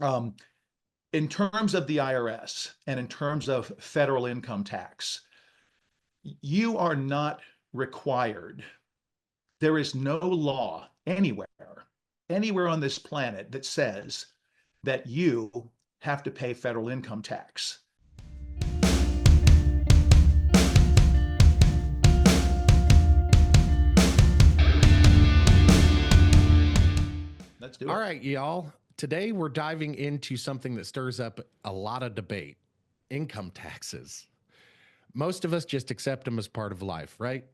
Um, in terms of the IRS and in terms of federal income tax, you are not required. There is no law anywhere on this planet that says that you have to pay federal income tax. Let's do All it. right, y'all. Today we're diving into something that stirs up a lot of debate: income taxes. Most of us just accept them as part of life, right?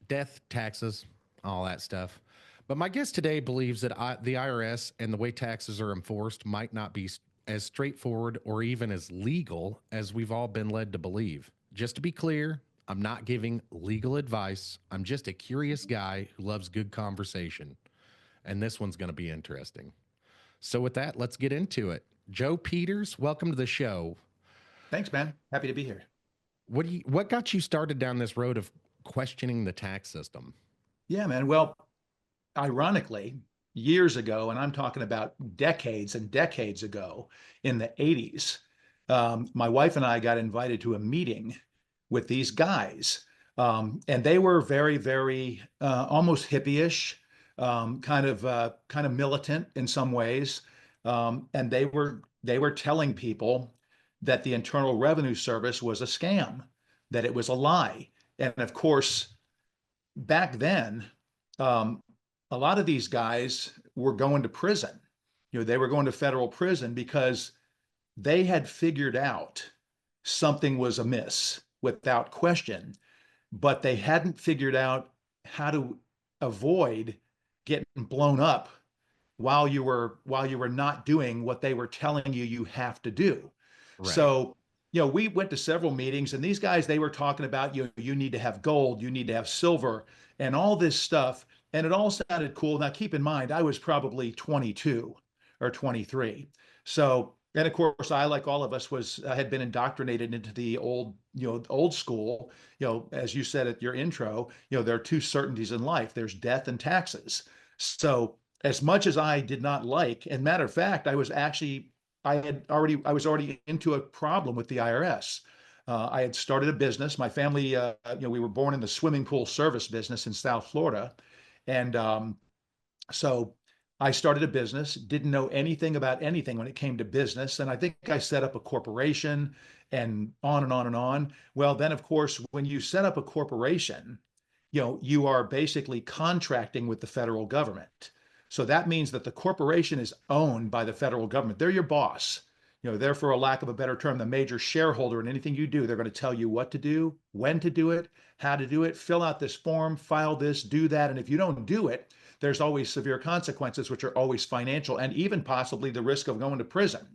Death, taxes, all that stuff. But my guest today believes that the IRS and the way taxes are enforced might not be as straightforward or even as legal as we've all been led to believe. Just to be clear, I'm not giving legal advice. I'm just a curious guy who loves good conversation. And this one's going to be interesting. So, with that, let's get into it. Joe Peters, welcome to the show. Thanks, man. Happy to be here. What got you started down this road of questioning the tax system? Yeah, man. Well, ironically, years ago, and I'm talking about decades and decades ago in the 80s, my wife and I got invited to a meeting with these guys. And they were very, very almost hippie-ish, kind of militant in some ways. And they were telling people that the Internal Revenue Service was a scam, that it was a lie. And of course, back then, um, a lot of these guys were going to prison. They were going to federal prison because they had figured out something was amiss without question, but they hadn't figured out how to avoid getting blown up while you were not doing what they were telling you have to do. Right. So, we went to several meetings, and these guys, they were talking about you need to have gold, you need to have silver, and all this stuff. And it all sounded cool. Now, keep in mind, I was probably 22 or 23. So, and of course, I, like all of us, was had been indoctrinated into the old school. As you said at your intro, there are two certainties in life: there's death and taxes. So, as much as I did not like, and matter of fact, I was already into a problem with the IRS. I had started a business. My family, we were born in the swimming pool service business in South Florida, and so I started a business. Didn't know anything about anything when it came to business, and I think I set up a corporation, and on and on and on. Well, then of course, when you set up a corporation, you are basically contracting with the federal government. So that means that the corporation is owned by the federal government. They're your boss. They're, for a lack of a better term, the major shareholder in anything you do. They're going to tell you what to do, when to do it, how to do it, fill out this form, file this, do that. And if you don't do it, there's always severe consequences, which are always financial and even possibly the risk of going to prison,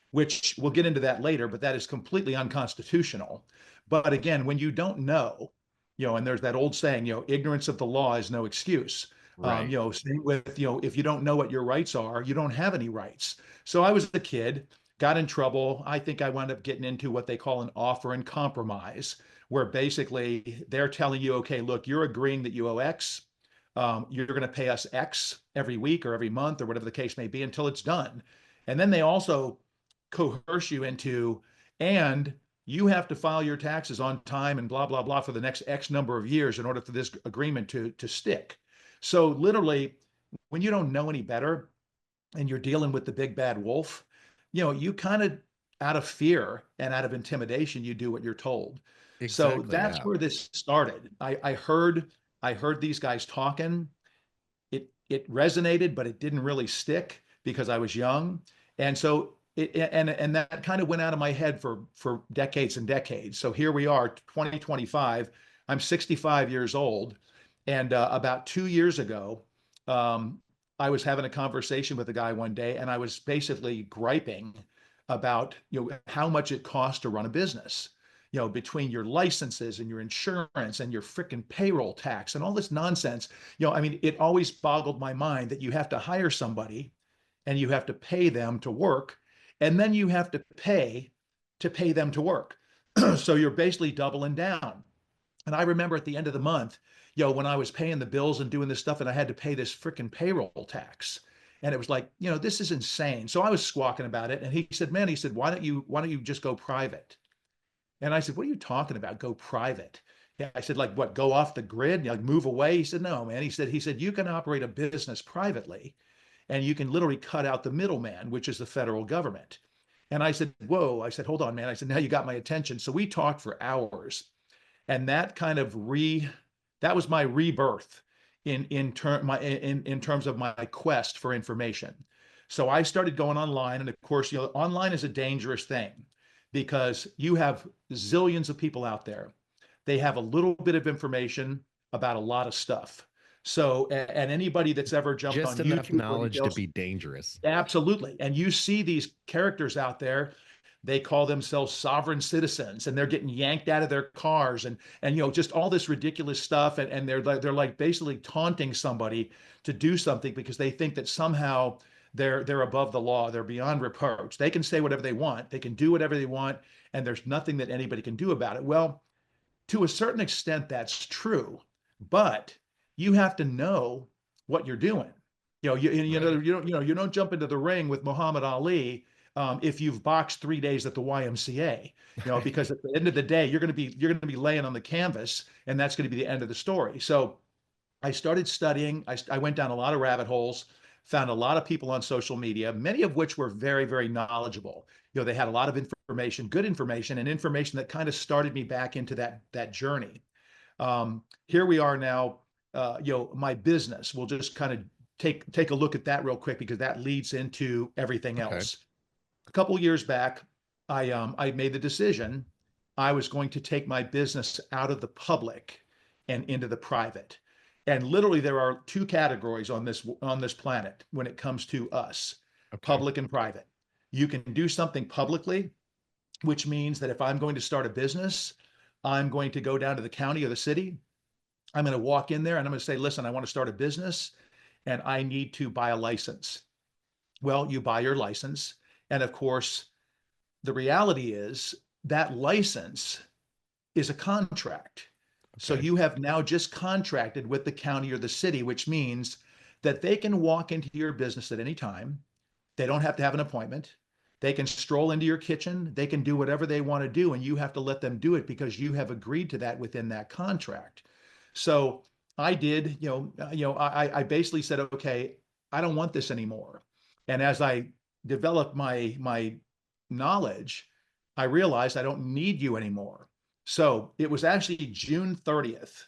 which we'll get into that later, but that is completely unconstitutional. But again, when you don't know, and there's that old saying, ignorance of the law is no excuse. Right. Same with, if you don't know what your rights are, you don't have any rights. So I was a kid, got in trouble. I think I wound up getting into what they call an offer and compromise, where basically they're telling you, okay, look, you're agreeing that you owe X. You're going to pay us X every week or every month or whatever the case may be until it's done. And then they also coerce you into, and you have to file your taxes on time and blah, blah, blah for the next X number of years in order for this agreement to stick. So literally, when you don't know any better and you're dealing with the big bad wolf, you kind of, out of fear and out of intimidation, you do what you're told. So Exactly. that's Yeah. where this started. I heard these guys talking. It resonated, but it didn't really stick because I was young. And so and that kind of went out of my head for decades and decades. So here we are, 2025. I'm 65 years old, and about 2 years ago, um, I was having a conversation with a guy one day, and I was basically griping about how much it costs to run a business. Between your licenses and your insurance and your freaking payroll tax and all this nonsense. I mean, it always boggled my mind that you have to hire somebody and you have to pay them to work, and then you have to pay them to work. So you're basically doubling down. And I remember at the end of the month, when I was paying the bills and doing this stuff, and I had to pay this freaking payroll tax. And it was like, this is insane. So I was squawking about it. And he said, man, he said, why don't you just go private? And I said, what are you talking about? Go private? Yeah, I said, like what, go off the grid, like move away? He said, no, man. He said, you can operate a business privately and you can literally cut out the middleman, which is the federal government. And I said, whoa, I said, hold on, man. I said, now you got my attention. So we talked for hours. And that kind of that was my rebirth in terms of my quest for information. So I started going online, and of course, online is a dangerous thing because you have zillions of people out there. They have a little bit of information about a lot of stuff. So, and anybody that's ever jumped Just on enough YouTube or knowledge anything to else, be dangerous. absolutely. And you see these characters out there, they call themselves sovereign citizens and they're getting yanked out of their cars and just all this ridiculous stuff and they're like basically taunting somebody to do something because they think that somehow they're above the law, they're beyond reproach. They can say whatever they want, they can do whatever they want, and there's nothing that anybody can do about it. Well, to a certain extent, that's true, but you have to know what you're doing. Right. You don't jump into the ring with Muhammad Ali if you've boxed 3 days at the YMCA. Because at the end of the day, you're going to be laying on the canvas, and that's going to be the end of the story. So I started studying. I went down a lot of rabbit holes, found a lot of people on social media, many of which were very, very knowledgeable. They had a lot of information, good information, and information that kind of started me back into that journey. Here we are now. My business. We'll just kind of take a look at that real quick because that leads into everything Okay. else. A couple years back, I made the decision I was going to take my business out of the public and into the private. And literally, there are two categories on this planet when it comes to us: Okay. public and private. You can do something publicly, which means that if I'm going to start a business, I'm going to go down to the county or the city. I'm going to walk in there and I'm going to say, listen, I want to start a business and I need to buy a license. Well, you buy your license. And of course, the reality is that license is a contract. So Okay. you have now just contracted with the county or the city, which means that they can walk into your business at any time. They don't have to have an appointment. They can stroll into your kitchen. They can do whatever they want to do, and you have to let them do it because you have agreed to that within that contract. So I did, I basically said, okay, I don't want this anymore. And as I developed my knowledge, I realized I don't need you anymore. So it was actually June 30th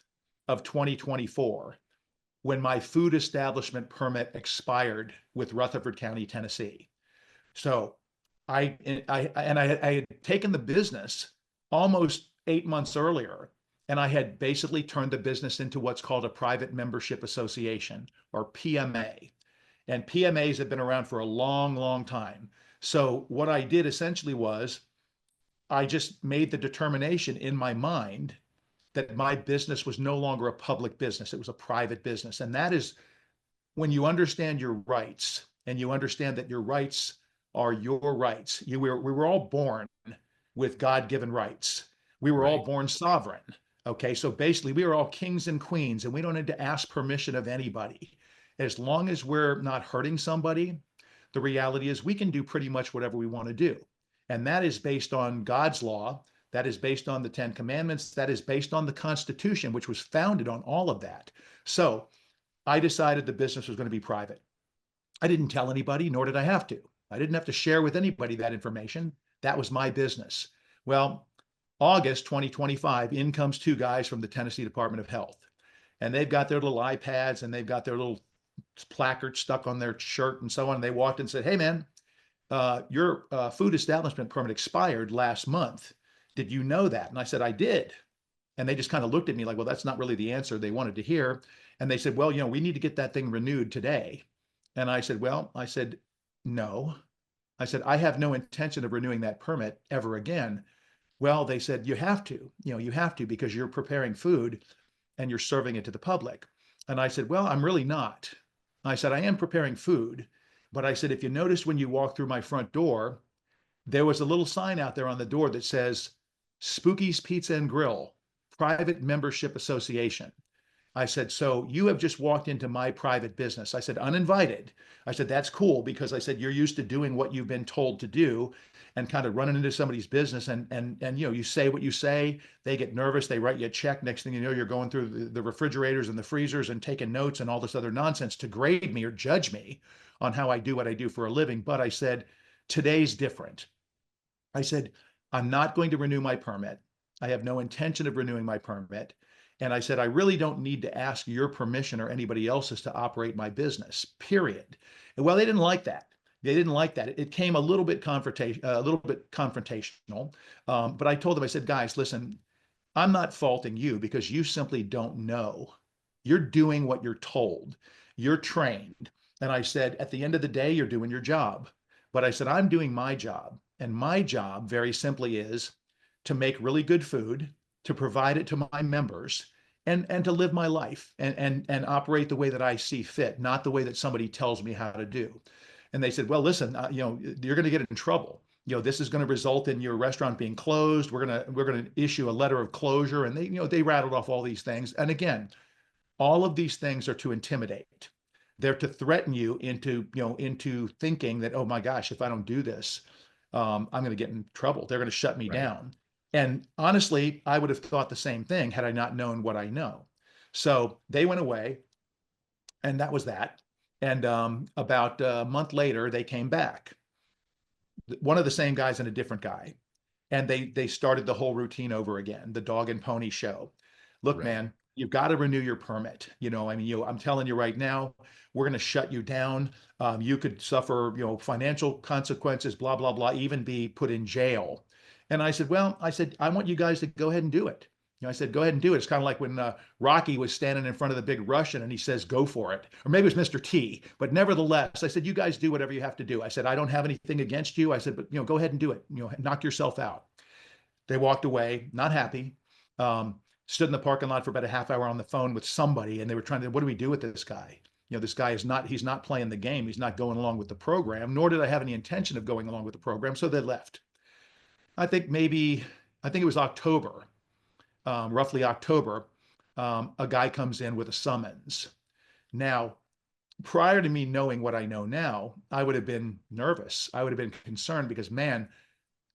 of 2024 when my food establishment permit expired with Rutherford County, Tennessee. So I had taken the business almost 8 months earlier, and I had basically turned the business into what's called a private membership association, or PMA. And PMAs have been around for a long, long time. So what I did essentially was I just made the determination in my mind that my business was no longer a public business. It was a private business. And that is when you understand your rights and you understand that your rights are your rights. We were all born with God-given rights. We were all Right. born sovereign. Okay, so basically we are all kings and queens and we don't need to ask permission of anybody. As long as we're not hurting somebody, the reality is we can do pretty much whatever we want to do. And that is based on God's law. That is based on the Ten Commandments. That is based on the Constitution, which was founded on all of that. So I decided the business was going to be private. I didn't tell anybody, nor did I have to. I didn't have to share with anybody that information. That was my business. Well, August 2025, in comes two guys from the Tennessee Department of Health. And they've got their little iPads and they've got their little placard stuck on their shirt and so on. And they walked in and said, hey, man, your food establishment permit expired last month. Did you know that? And I said, I did. And they just kind of looked at me like, well, that's not really the answer they wanted to hear. And they said, well, we need to get that thing renewed today. And I said, well, no. I said, I have no intention of renewing that permit ever again. Well, they said, you have to because you're preparing food and you're serving it to the public. And I said, well, I'm really not. I said, I am preparing food. But I said, if you notice when you walk through my front door, there was a little sign out there on the door that says Spooky's Pizza and Grill, Private Membership Association. I said, so you have just walked into my private business. I said, uninvited. I said, that's cool because I said, you're used to doing what you've been told to do and kind of running into somebody's business. And you know, you say what you say, they get nervous, they write you a check. Next thing you know, you're going through the refrigerators and the freezers and taking notes and all this other nonsense to grade me or judge me on how I do what I do for a living. But I said, today's different. I said, I'm not going to renew my permit. I have no intention of renewing my permit. And I said, I really don't need to ask your permission or anybody else's to operate my business, period. And well, they didn't like that. They didn't like that. It came a little bit confrontational. But I told them, I said, guys, listen, I'm not faulting you because you simply don't know. You're doing what you're told. You're trained. And I said, at the end of the day, you're doing your job. But I said, I'm doing my job. And my job, very simply, is to make really good food, to provide it to my members, and to live my life and operate the way that I see fit, not the way that somebody tells me how to do. And they said, well, listen, you know, you're going to get in trouble. You know, this is going to result in your restaurant being closed. We're going to issue a letter of closure. And they, you know, they rattled off all these things. And again, all of these things are to intimidate. They're to threaten you into, you know, into thinking that, oh my gosh, if I don't do this, I'm going to get in trouble. They're going to shut me Right. down. And honestly, I would have thought the same thing had I not known what I know. So they went away, and that was that. And about a month later, they came back. One of the same guys and a different guy, and they started the whole routine over again, the dog and pony show. Look, Right. man, you've got to renew your permit. You know, I mean, I'm telling you right now, we're going to shut you down. You could suffer, you know, financial consequences, blah blah blah, even be put in jail. And I said, well, I said, I want you guys to go ahead and do it. You know, I said, go ahead and do it. It's kind of like when Rocky was standing in front of the big Russian and he says, go for it. Or maybe it was Mr. T. But nevertheless, I said, you guys do whatever you have to do. I said, I don't have anything against you. I said, but, you know, go ahead and do it. You know, knock yourself out. They walked away, not happy. Stood in the parking lot for about a half hour on the phone with somebody, and they were trying to, what do we do with this guy? You know, this guy is not, he's not playing the game. He's not going along with the program, nor did I have any intention of going along with the program. So they left. I think maybe, I think it was October, roughly October, a guy comes in with a summons. Now, prior to me knowing what I know now, I would have been nervous. I would have been concerned because, man,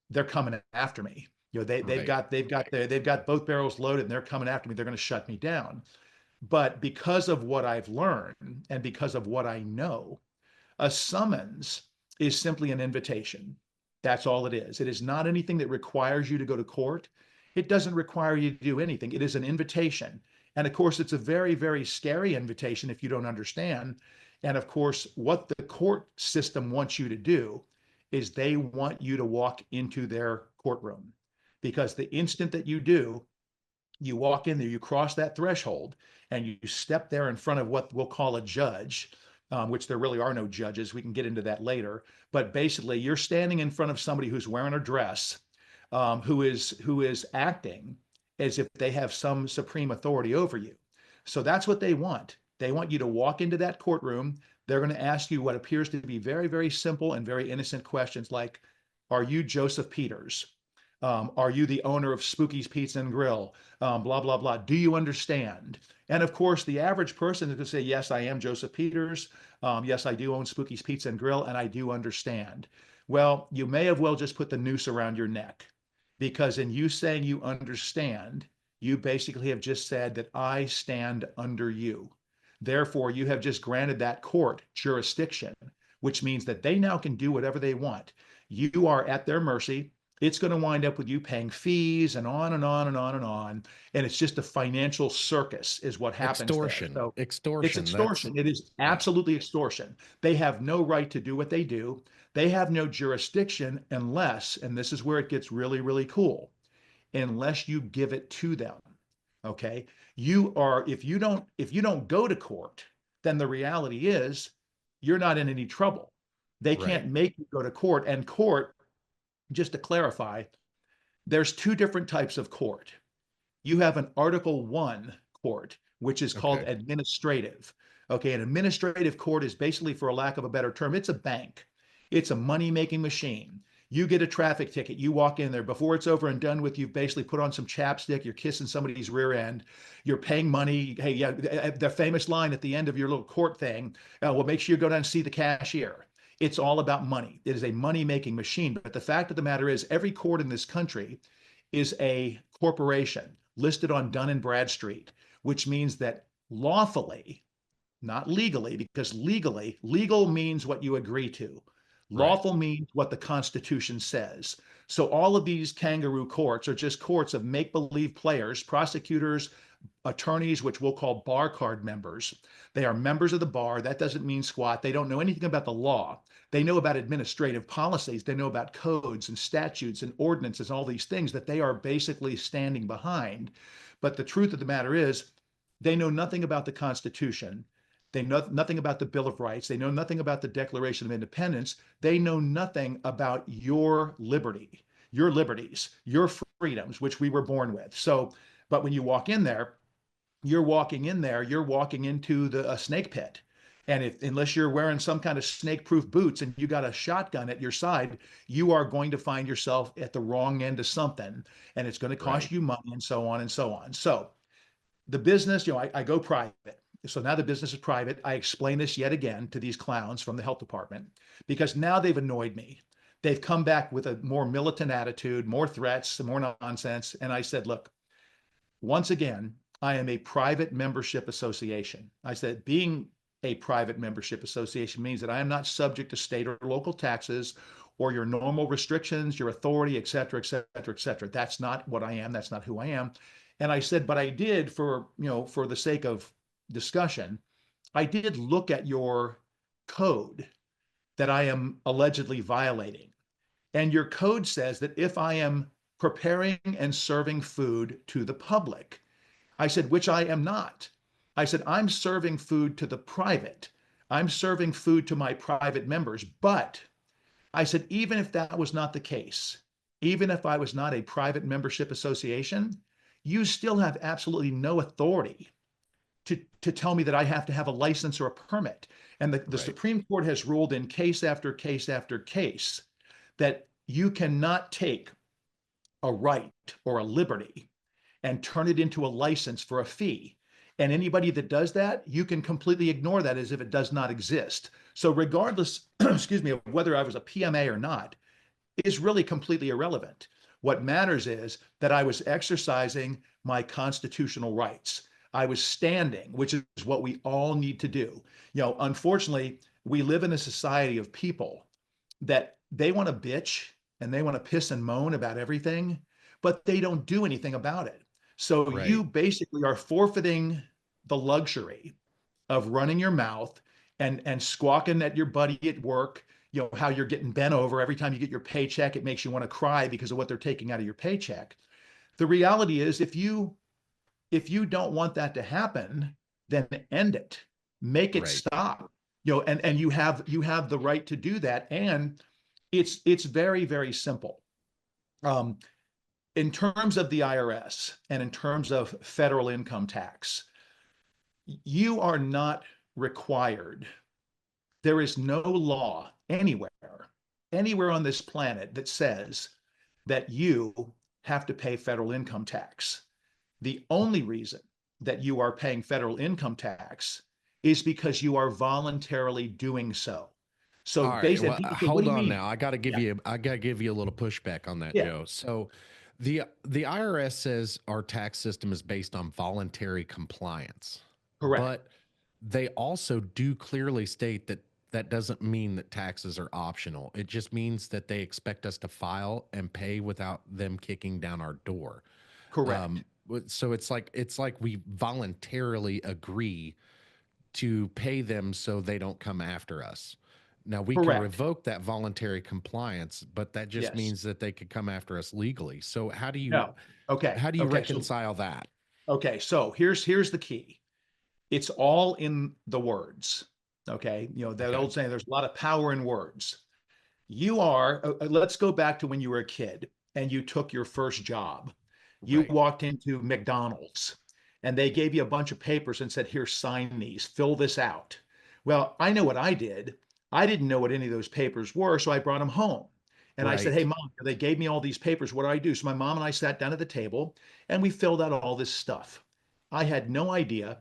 they're coming after me. You know, Right. they've got both barrels loaded and they're coming after me. They're going to shut me down. But because of what I've learned and because of what I know, a summons is simply an invitation. That's all it is. It is not anything that requires you to go to court. It doesn't require you to do anything. It is an invitation. And of course, it's a very, very scary invitation if you don't understand. And of course, what the court system wants you to do is they want you to walk into their courtroom because the instant that you do, you walk in there, you cross that threshold, and you step there in front of what we'll call a judge, which there really are no judges. We can get into that later. But basically, you're standing in front of somebody who's wearing a dress, who is acting as if they have some supreme authority over you. So that's what they want. They want you to walk into that courtroom. They're going to ask you what appears to be very, very simple and very innocent questions like, are you Joseph Peters? Are you the owner of Spooky's Pizza and Grill? Blah, blah, blah. Do you understand? And of course, the average person is going to say, yes, I am Joseph Peters. Yes, I do own Spooky's Pizza and Grill, and I do understand. Well, you may have well just put the noose around your neck because in you saying you understand, you basically have just said that I stand under you. Therefore, you have just granted that court jurisdiction, which means that they now can do whatever they want. You are at their mercy. It's going to wind up with you paying fees and on and on and on and on. And it's just a financial circus, is what happens there. Extortion. So it's Extortion. That's extortion. It is yeah. absolutely extortion. They have no right to do what they do. They have no jurisdiction unless, and this is where it gets really, really cool, unless you give it to them. Okay. You are, if you don't go to court, then the reality is you're not in any trouble. They Right. can't make you go to court. And court, just to clarify, there's two different types of court. You have an Article 1 court, which is called Okay. administrative. Okay, an administrative court is basically, for a lack of a better term, it's a bank. It's a money-making machine. You get a traffic ticket. You walk in there. Before it's over and done with, you've basically put on some chapstick. You're kissing somebody's rear end. You're paying money. Hey, yeah, the famous line at the end of your little court thing. Well, make sure you go down and see the cashier. It's all about money. It is a money-making machine. But the fact of the matter is, every court in this country is a corporation listed on Dun and Bradstreet, which means that lawfully, not legally, because legal means what you agree to. Right. Lawful means what the Constitution says. So all of these kangaroo courts are just courts of make-believe players, prosecutors, attorneys, which we'll call bar card members. They are members of the bar. That doesn't mean squat. They don't know anything about the law. They know about administrative policies. They know about codes and statutes and ordinances, all these things that they are basically standing behind. But the truth of the matter is, they know nothing about the Constitution. They know nothing about the Bill of Rights. They know nothing about the Declaration of Independence. They know nothing about your liberty, your liberties, your freedoms, which we were born with. So, but when you walk in there, you're walking into a snake pit. And if, unless you're wearing some kind of snake-proof boots and you got a shotgun at your side, you are going to find yourself at the wrong end of something, and it's going to Right. cost you money and so on and so on. So the business, I go private. So now the business is private. I explain this yet again to these clowns from the health department because now they've annoyed me. They've come back with a more militant attitude, more threats, more nonsense. And I said, look, once again, I am a private membership association. I said, being a private membership association means that I am not subject to state or local taxes or your normal restrictions, your authority, et cetera, et cetera, et cetera. That's not what I am. That's not who I am. And I said, but I did, for the sake of discussion, I did look at your code that I am allegedly violating. And your code says that if I am preparing and serving food to the public, I said, which I am not. I said, I'm serving food to the private. I'm serving food to my private members. But I said, even if that was not the case, even if I was not a private membership association, you still have absolutely no authority to tell me that I have to have a license or a permit. And the Right. Supreme Court has ruled in case after case after case that you cannot take a right or a liberty and turn it into a license for a fee. And anybody that does that, you can completely ignore that as if it does not exist. So regardless, excuse me, of whether I was a PMA or not, is really completely irrelevant. What matters is that I was exercising my constitutional rights. I was standing, which is what we all need to do. Unfortunately, we live in a society of people that they want to bitch and they want to piss and moan about everything, but they don't do anything about it. So you Right. basically are forfeiting the luxury of running your mouth and squawking at your buddy at work, how you're getting bent over every time you get your paycheck. It makes you want to cry because of what they're taking out of your paycheck. The reality is, if you don't want that to happen, then end it. Make it Right. stop. And you have the right to do that. And it's very, very simple. Um, in terms of the IRS and in terms of federal income tax, you are not required. There is no law anywhere on this planet that says that you have to pay federal income tax. The only reason that you are paying federal income tax is because you are voluntarily doing so. So All right. basically, Well, people say, what hold do you on mean? now. Yeah, I got to give you a little pushback on that, yeah, Joe. So the IRS says our tax system is based on voluntary compliance, correct, but they also do clearly state that that doesn't mean that taxes are optional. It just means that they expect us to file and pay without them kicking down our door. correct, So it's like we voluntarily agree to pay them so they don't come after us. Now we can correct. revoke that voluntary compliance, but that just Yes. means that they could come after us legally. So No. Okay. how do you Okay. So reconcile that? here's the key. It's all in the words. Okay. That Okay. old saying, there's a lot of power in words. Let's go back to when you were a kid and you took your first job. You Right. walked into McDonald's and they gave you a bunch of papers and said, here, sign these, fill this out. Well, I know what I did. I didn't know what any of those papers were, so I brought them home. And I said, hey, Right. mom, they gave me all these papers. What do I do? So my mom and I sat down at the table and we filled out all this stuff. I had no idea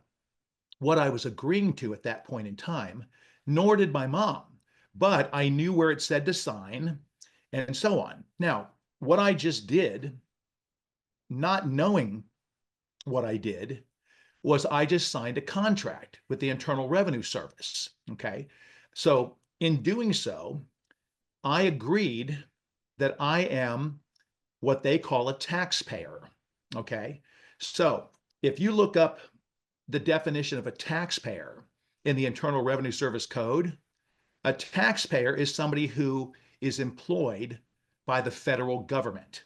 what I was agreeing to at that point in time, nor did my mom. But I knew where it said to sign and so on. Now, what I just did, not knowing what I did, was I just signed a contract with the Internal Revenue Service. Okay. So in doing so, I agreed that I am what they call a taxpayer. Okay. So if you look up the definition of a taxpayer in the Internal Revenue Service Code, a taxpayer is somebody who is employed by the federal government.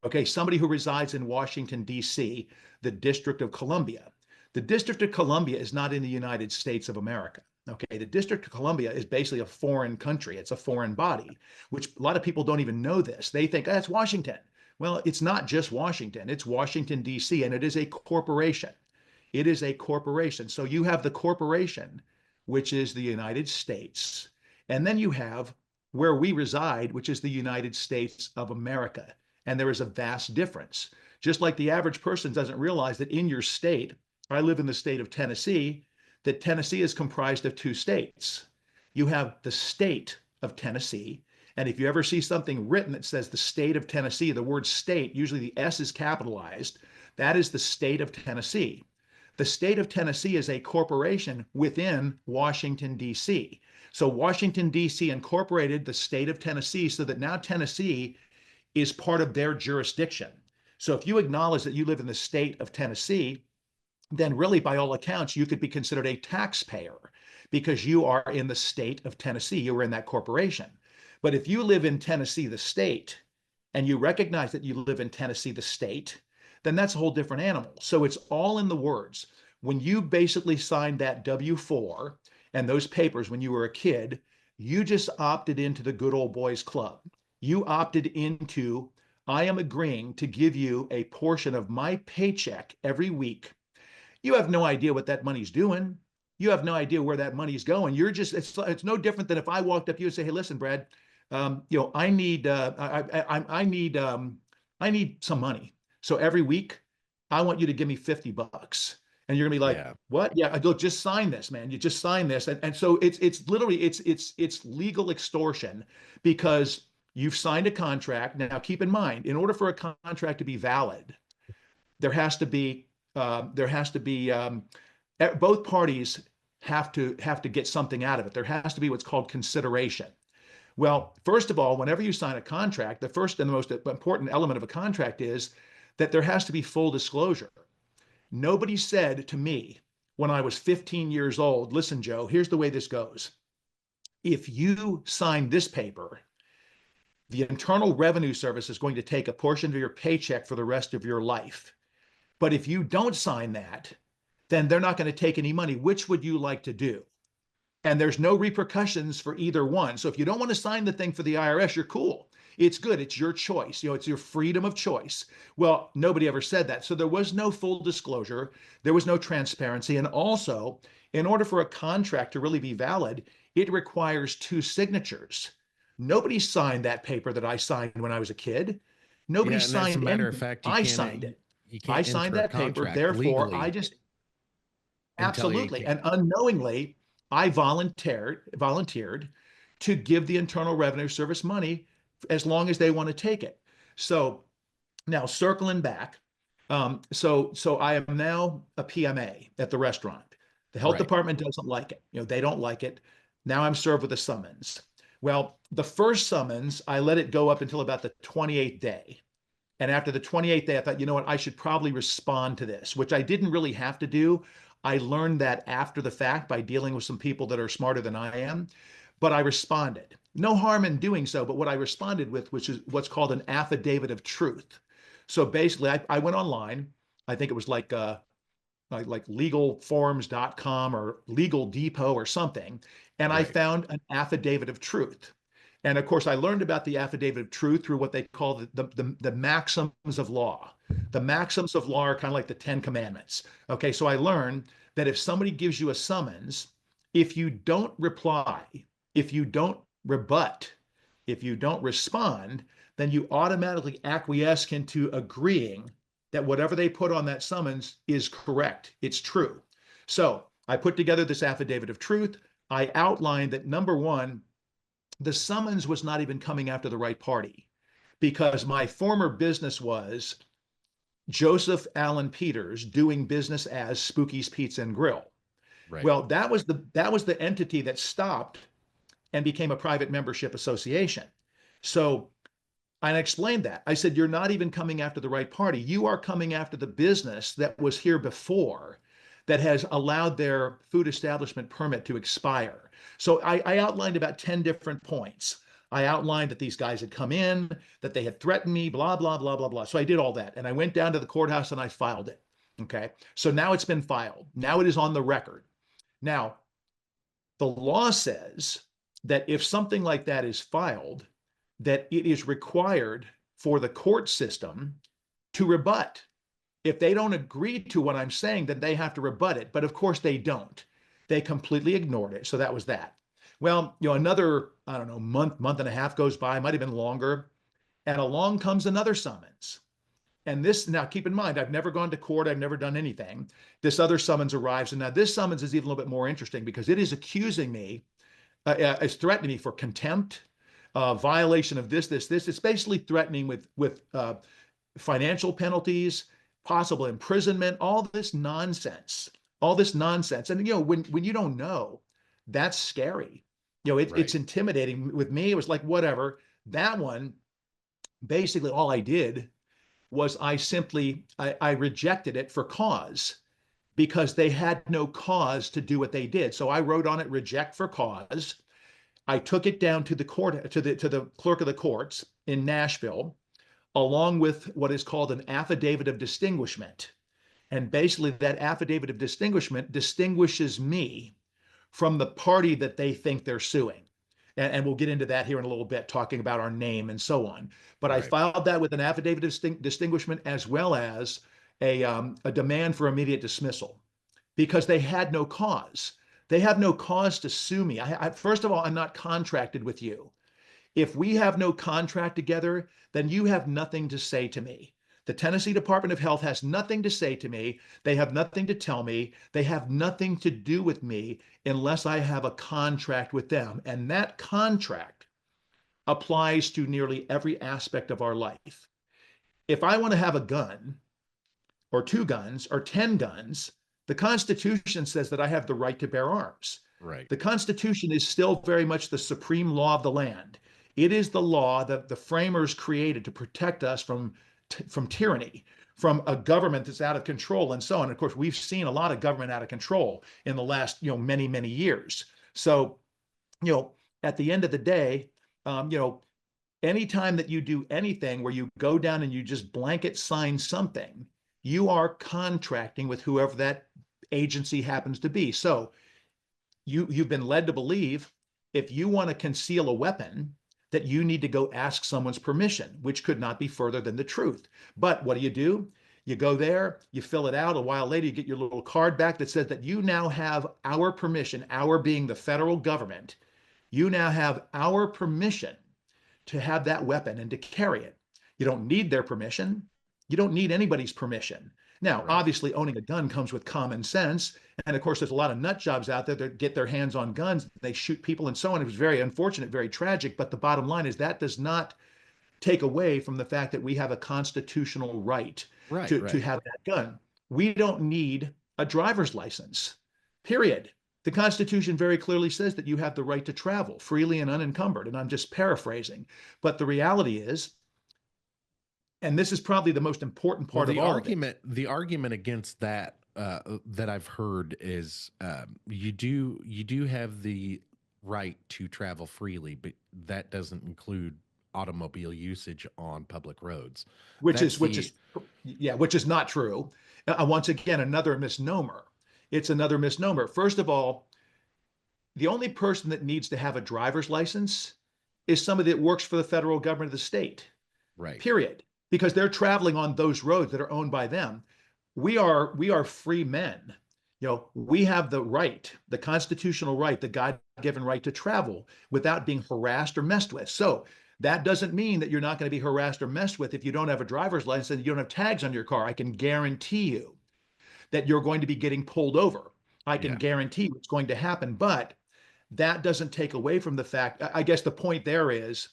Okay, somebody who resides in Washington, D.C., the District of Columbia. The District of Columbia is not in the United States of America. Okay, the District of Columbia is basically a foreign country. It's a foreign body, which a lot of people don't even know this. They think, that's Washington. Well, it's not just Washington, it's Washington, D.C., and it is a corporation. It is a corporation. So you have the corporation, which is the United States. And then you have where we reside, which is the United States of America. And there is a vast difference. Just like the average person doesn't realize that in your state, I live in the state of Tennessee, that Tennessee is comprised of two states. You have the state of Tennessee. And if you ever see something written that says the state of Tennessee, the word state, usually the S is capitalized, that is the state of Tennessee. The state of Tennessee is a corporation within Washington, D.C. So Washington, D.C. incorporated the state of Tennessee so that now Tennessee is part of their jurisdiction. So if you acknowledge that you live in the state of Tennessee, then really by all accounts, you could be considered a taxpayer because you are in the state of Tennessee. You were in that corporation. But if you live in Tennessee, the state, and you recognize that you live in Tennessee, the state, then that's a whole different animal. So it's all in the words. When you basically signed that W-4 and those papers when you were a kid, you just opted into the good old boys club. You opted into, I am agreeing to give you a portion of my paycheck every week. You have no idea what that money's doing. You have no idea where that money's going. You're just, it's no different than if I walked up to you and say, hey, listen, Brad, I need, I need some money. So every week, I want you to give me $50. And you're gonna be like, Yeah. what? Yeah, I go, just sign this, man. You just sign this. And so it's literally it's legal extortion because you've signed a contract. Now keep in mind, in order for a contract to be valid, there has to be there has to be both parties have to get something out of it. There has to be what's called consideration. Well, first of all, whenever you sign a contract, the first and the most important element of a contract is that there has to be full disclosure. Nobody said to me when I was 15 years old, listen, Joe, here's the way this goes. If you sign this paper, the Internal Revenue Service is going to take a portion of your paycheck for the rest of your life. But if you don't sign that, then they're not going to take any money. Which would you like to do? And there's no repercussions for either one. So if you don't want to sign the thing for the IRS, you're cool. It's good. It's your choice. It's your freedom of choice. Well, nobody ever said that. So there was no full disclosure. There was no transparency. And also, in order for a contract to really be valid, it requires two signatures. Nobody signed that paper that I signed when I was a kid. Nobody Yeah, and as a signed matter of anything. fact, I signed it. you I can't signed enter a that paper. contract Therefore, I legally just until you absolutely can. and unknowingly, I volunteered to give the Internal Revenue Service money as long as they want to take it. So now circling back, so I am now a PMA at the restaurant. The health Right. department doesn't like it. They don't like it. Now I'm served with a summons. Well, the first summons, I let it go up until about the 28th day. And after the 28th day, I thought, you know what, I should probably respond to this, which I didn't really have to do. I learned that after the fact by dealing with some people that are smarter than I am, but I responded. No harm in doing so, but what I responded with, which is what's called an affidavit of truth. So basically, I went online. I think it was like legalforms.com or Legal Depot or something, and I Right. found an affidavit of truth. And of course, I learned about the affidavit of truth through what they call the maxims of law. The maxims of law are kind of like the Ten Commandments. Okay, so I learned that if somebody gives you a summons, if you don't reply, if you don't rebut, If you don't respond, then you automatically acquiesce into agreeing that whatever they put on that summons is correct. It's true. So I put together this affidavit of truth. I outlined that number one, the summons was not even coming after the right party because my former business was Joseph Allen Peters doing business as Spooky's Pizza and Grill. Right. Well, that was the entity that stopped and became a private membership association. So I explained that. I said, you're not even coming after the right party. You are coming after the business that was here before that has allowed their food establishment permit to expire. So I outlined about 10 different points. I outlined that these guys had come in, that they had threatened me, blah, blah, blah, blah, blah. So I did all that. And I went down to the courthouse and I filed it. Okay. So now it's been filed. Now it is on the record. Now, the law says that if something like that is filed, that it is required for the court system to rebut. If they don't agree to what I'm saying, then they have to rebut it. But of course they don't. They completely ignored it. So that was that. Well, another, I don't know, month and a half goes by, might have been longer, and along comes another summons. And this, now keep in mind, I've never gone to court, I've never done anything. This other summons arrives. And now this summons is even a little bit more interesting because it is accusing me, it's threatening me for contempt, violation of this. It's basically threatening with financial penalties, possible imprisonment, all this nonsense, And when you don't know, that's scary. It's intimidating. With me, it was like whatever. That one, basically, all I did was I rejected it for cause because they had no cause to do what they did. So I wrote on it, reject for cause. I took it down to the court, to the clerk of the courts in Nashville, along with what is called an affidavit of distinguishment. And basically, that affidavit of distinguishment distinguishes me from the party that they think they're suing. And we'll get into that here in a little bit, talking about our name and so on. But I filed that with an affidavit of distinguishment as well as a demand for immediate dismissal because they had no cause. They have no cause to sue me. First of all, I'm not contracted with you. If we have no contract together, then you have nothing to say to me. The Tennessee Department of Health has nothing to say to me. They have nothing to tell me. They have nothing to do with me unless I have a contract with them. And that contract applies to nearly every aspect of our life. If I want to have a gun or 2 guns or 10 guns, the Constitution says that I have the right to bear arms. Right. The Constitution is still very much the supreme law of the land. It is the law that the framers created to protect us from tyranny, from a government that's out of control and so on. Of course, we've seen a lot of government out of control in the last, many, many years. So, at the end of the day, anytime that you do anything where you go down and you just blanket sign something, you are contracting with whoever that agency happens to be. So you've been led to believe if you want to conceal a weapon, that you need to go ask someone's permission, which could not be further than the truth. But what do? You go there, you fill it out. A while later, you get your little card back that says that you now have our permission, our being the federal government. You now have our permission to have that weapon and to carry it. You don't need their permission. You don't need anybody's permission. Now, obviously, owning a gun comes with common sense. And of course, there's a lot of nut jobs out there that get their hands on guns. They shoot people and so on. It was very unfortunate, very tragic. But the bottom line is that does not take away from the fact that we have a constitutional right to have that gun. We don't need a driver's license, period. The Constitution very clearly says that you have the right to travel freely and unencumbered. And I'm just paraphrasing. But the reality is, and this is probably the most important part of all of it. The argument against that that I've heard is you do have the right to travel freely, but that doesn't include automobile usage on public roads. Which is not true. Once again, another misnomer. It's another misnomer. First of all, the only person that needs to have a driver's license is somebody that works for the federal government of the state. Right. Period. Because they're traveling on those roads that are owned by them. We are free men. We have the right, the constitutional right, the God-given right to travel without being harassed or messed with. So that doesn't mean that you're not going to be harassed or messed with if you don't have a driver's license and you don't have tags on your car. I can guarantee you that you're going to be getting pulled over. I can Yeah. guarantee what's going to happen, but that doesn't take away from the fact, I guess the point there is,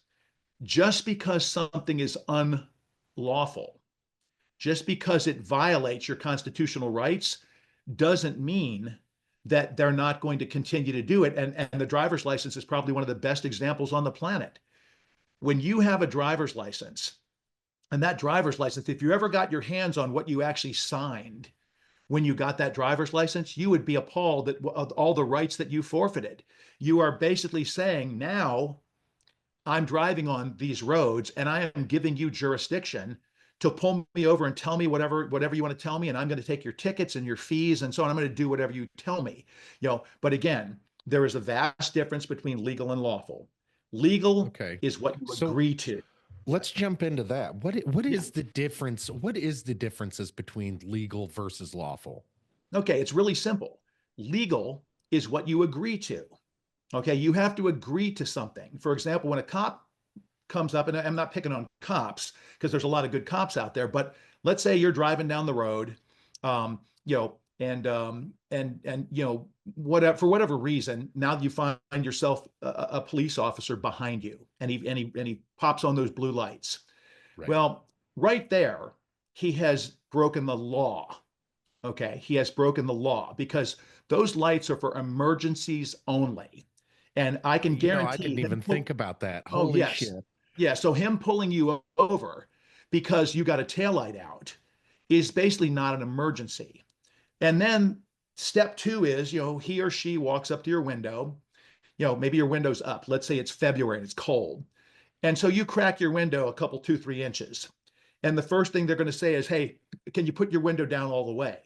just because something is unlawful, just because it violates your constitutional rights, doesn't mean that they're not going to continue to do it. And the driver's license is probably one of the best examples on the planet. When you have a driver's license, and that driver's license, if you ever got your hands on what you actually signed when you got that driver's license, you would be appalled at all the rights that you forfeited. You are basically saying, now I'm driving on these roads and I am giving you jurisdiction to pull me over and tell me whatever you want to tell me, and I'm going to take your tickets and your fees and so on. I'm going to do whatever you tell me. But again, there is a vast difference between legal and lawful. Legal Okay. is what you So agree to. let's jump into that. What is the difference? What is the differences between legal versus lawful? Okay, it's really simple. Legal is what you agree to. Okay, you have to agree to something. For example, when a cop comes up, and I'm not picking on cops because there's a lot of good cops out there, but let's say you're driving down the road, and whatever, for whatever reason, now you find yourself a police officer behind you, and he pops on those blue lights. Right. Well, right there, he has broken the law. Okay, he has broken the law because those lights are for emergencies only. And I can I guarantee didn't even him. think about that. Oh, Holy yes. shit. Yeah. So him pulling you over because you got a taillight out is basically not an emergency. And then step two is, he or she walks up to your window, maybe your window's up. Let's say it's February and it's cold. And so you crack your window a couple, 2, 3 inches. And the first thing they're going to say is, hey, can you put your window down all the way?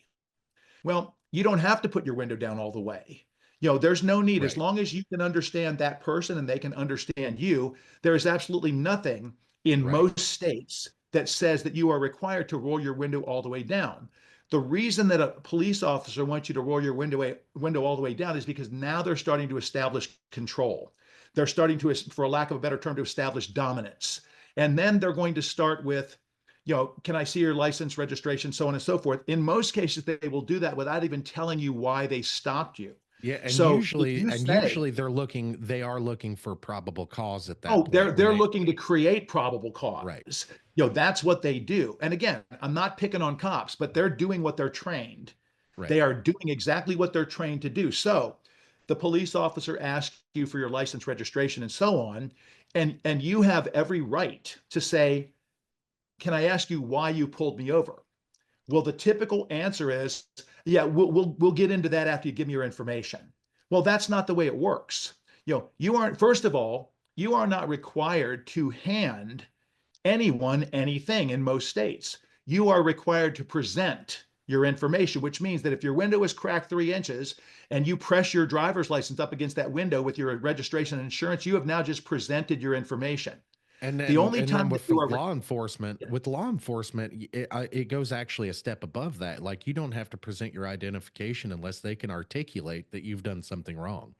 Well, you don't have to put your window down all the way. There's no need. As Right. long as you can understand that person and they can understand you, there is absolutely nothing in Right. most states that says that you are required to roll your window all the way down. The reason that a police officer wants you to roll your window all the way down is because now they're starting to establish control. They're starting to, for a lack of a better term, to establish dominance. And then they're going to start with, can I see your license, registration, so on and so forth. In most cases, they will do that without even telling you why they stopped you. Yeah, and So if you say, usually they are looking for probable cause at that oh, point when they're they looking to create probable right. cause. That's what they do. And again, I'm not picking on cops, but they're doing what they're trained. Right. They are doing exactly what they're trained to do. So the police officer asks you for your license, registration, and so on, and you have every right to say, can I ask you why you pulled me over? Well, the typical answer is, yeah, we'll get into that after you give me your information. Well, that's not the way it works. You aren't, first of all, you are not required to hand anyone anything in most states. You are required to present your information, which means that if your window is cracked 3 inches and you press your driver's license up against that window with your registration and insurance, you have now just presented your information. And The then only and then time that with you are, law enforcement, it goes actually a step above that. Like you don't have to present your identification unless they can articulate that you've done something wrong.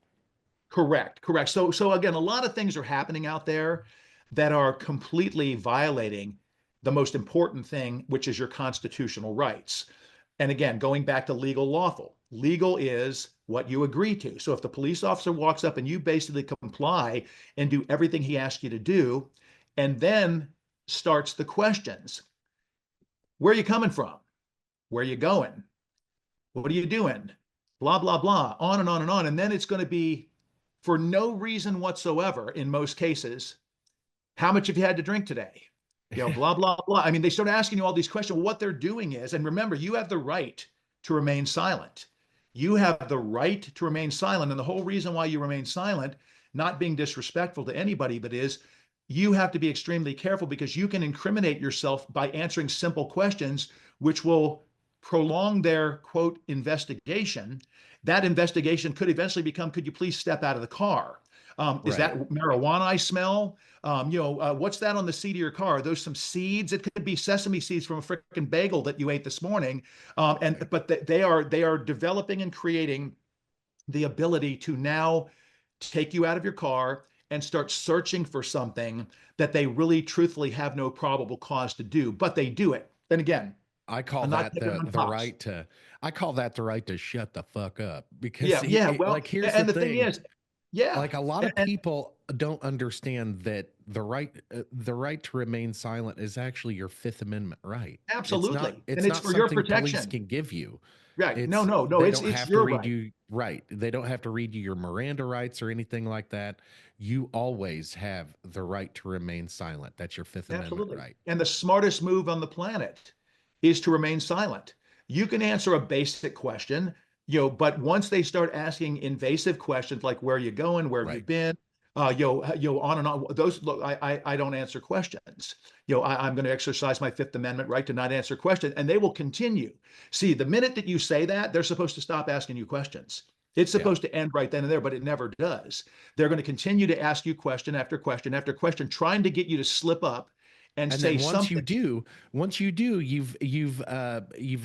correct, correct. So again, a lot of things are happening out there that are completely violating the most important thing, which is your constitutional rights. And again, going back to legal, lawful. Legal is what you agree to. So if the police officer walks up and you basically comply and do everything he asks you to do, and then starts the questions: where are you coming from? Where are you going? What are you doing? Blah, blah, blah, on and on and on. And then it's going to be, for no reason whatsoever, in most cases, how much have you had to drink today? Blah, blah, blah. I mean, they start asking you all these questions. What they're doing is, and remember, you have the right to remain silent. You have the right to remain silent. And the whole reason why you remain silent, not being disrespectful to anybody, but is you have to be extremely careful because you can incriminate yourself by answering simple questions, which will prolong their quote investigation. That investigation could eventually become, could you please step out of the car? Is Right. that marijuana I smell? What's that on the seat of your car? Are those some seeds? It could be sesame seeds from a freaking bagel that you ate this morning. Right. But they are developing and creating the ability to now take you out of your car and start searching for something that they really truthfully have no probable cause to do, but they do it. And again, I call I'm not that picking on the cops. right to I call that the right to shut the fuck up because Yeah, yeah. Well, like here's the and the thing thing, is, yeah, like a lot of and people don't understand that the right to remain silent is actually your Fifth Amendment right. absolutely, and It's it's not for your something police protection. can give you. Right? No, It's no, no. they It's don't it's have to your read right. you right. They don't have to read you your Miranda rights or anything like that. You always have the right to remain silent. That's your Fifth Amendment Absolutely. right. And the smartest move on the planet is to remain silent. You can answer a basic question, but once they start asking invasive questions like where are you going, where have you Right. been, on and on. Those look, I don't answer questions. I'm going to exercise my Fifth Amendment right to not answer questions, and they will continue. See, the minute that you say that, they're supposed to stop asking you questions. It's Yeah. supposed to end right then and there, but it never does. They're going to continue to ask you question after question after question, trying to get you to slip up and And say then something. once you do, you've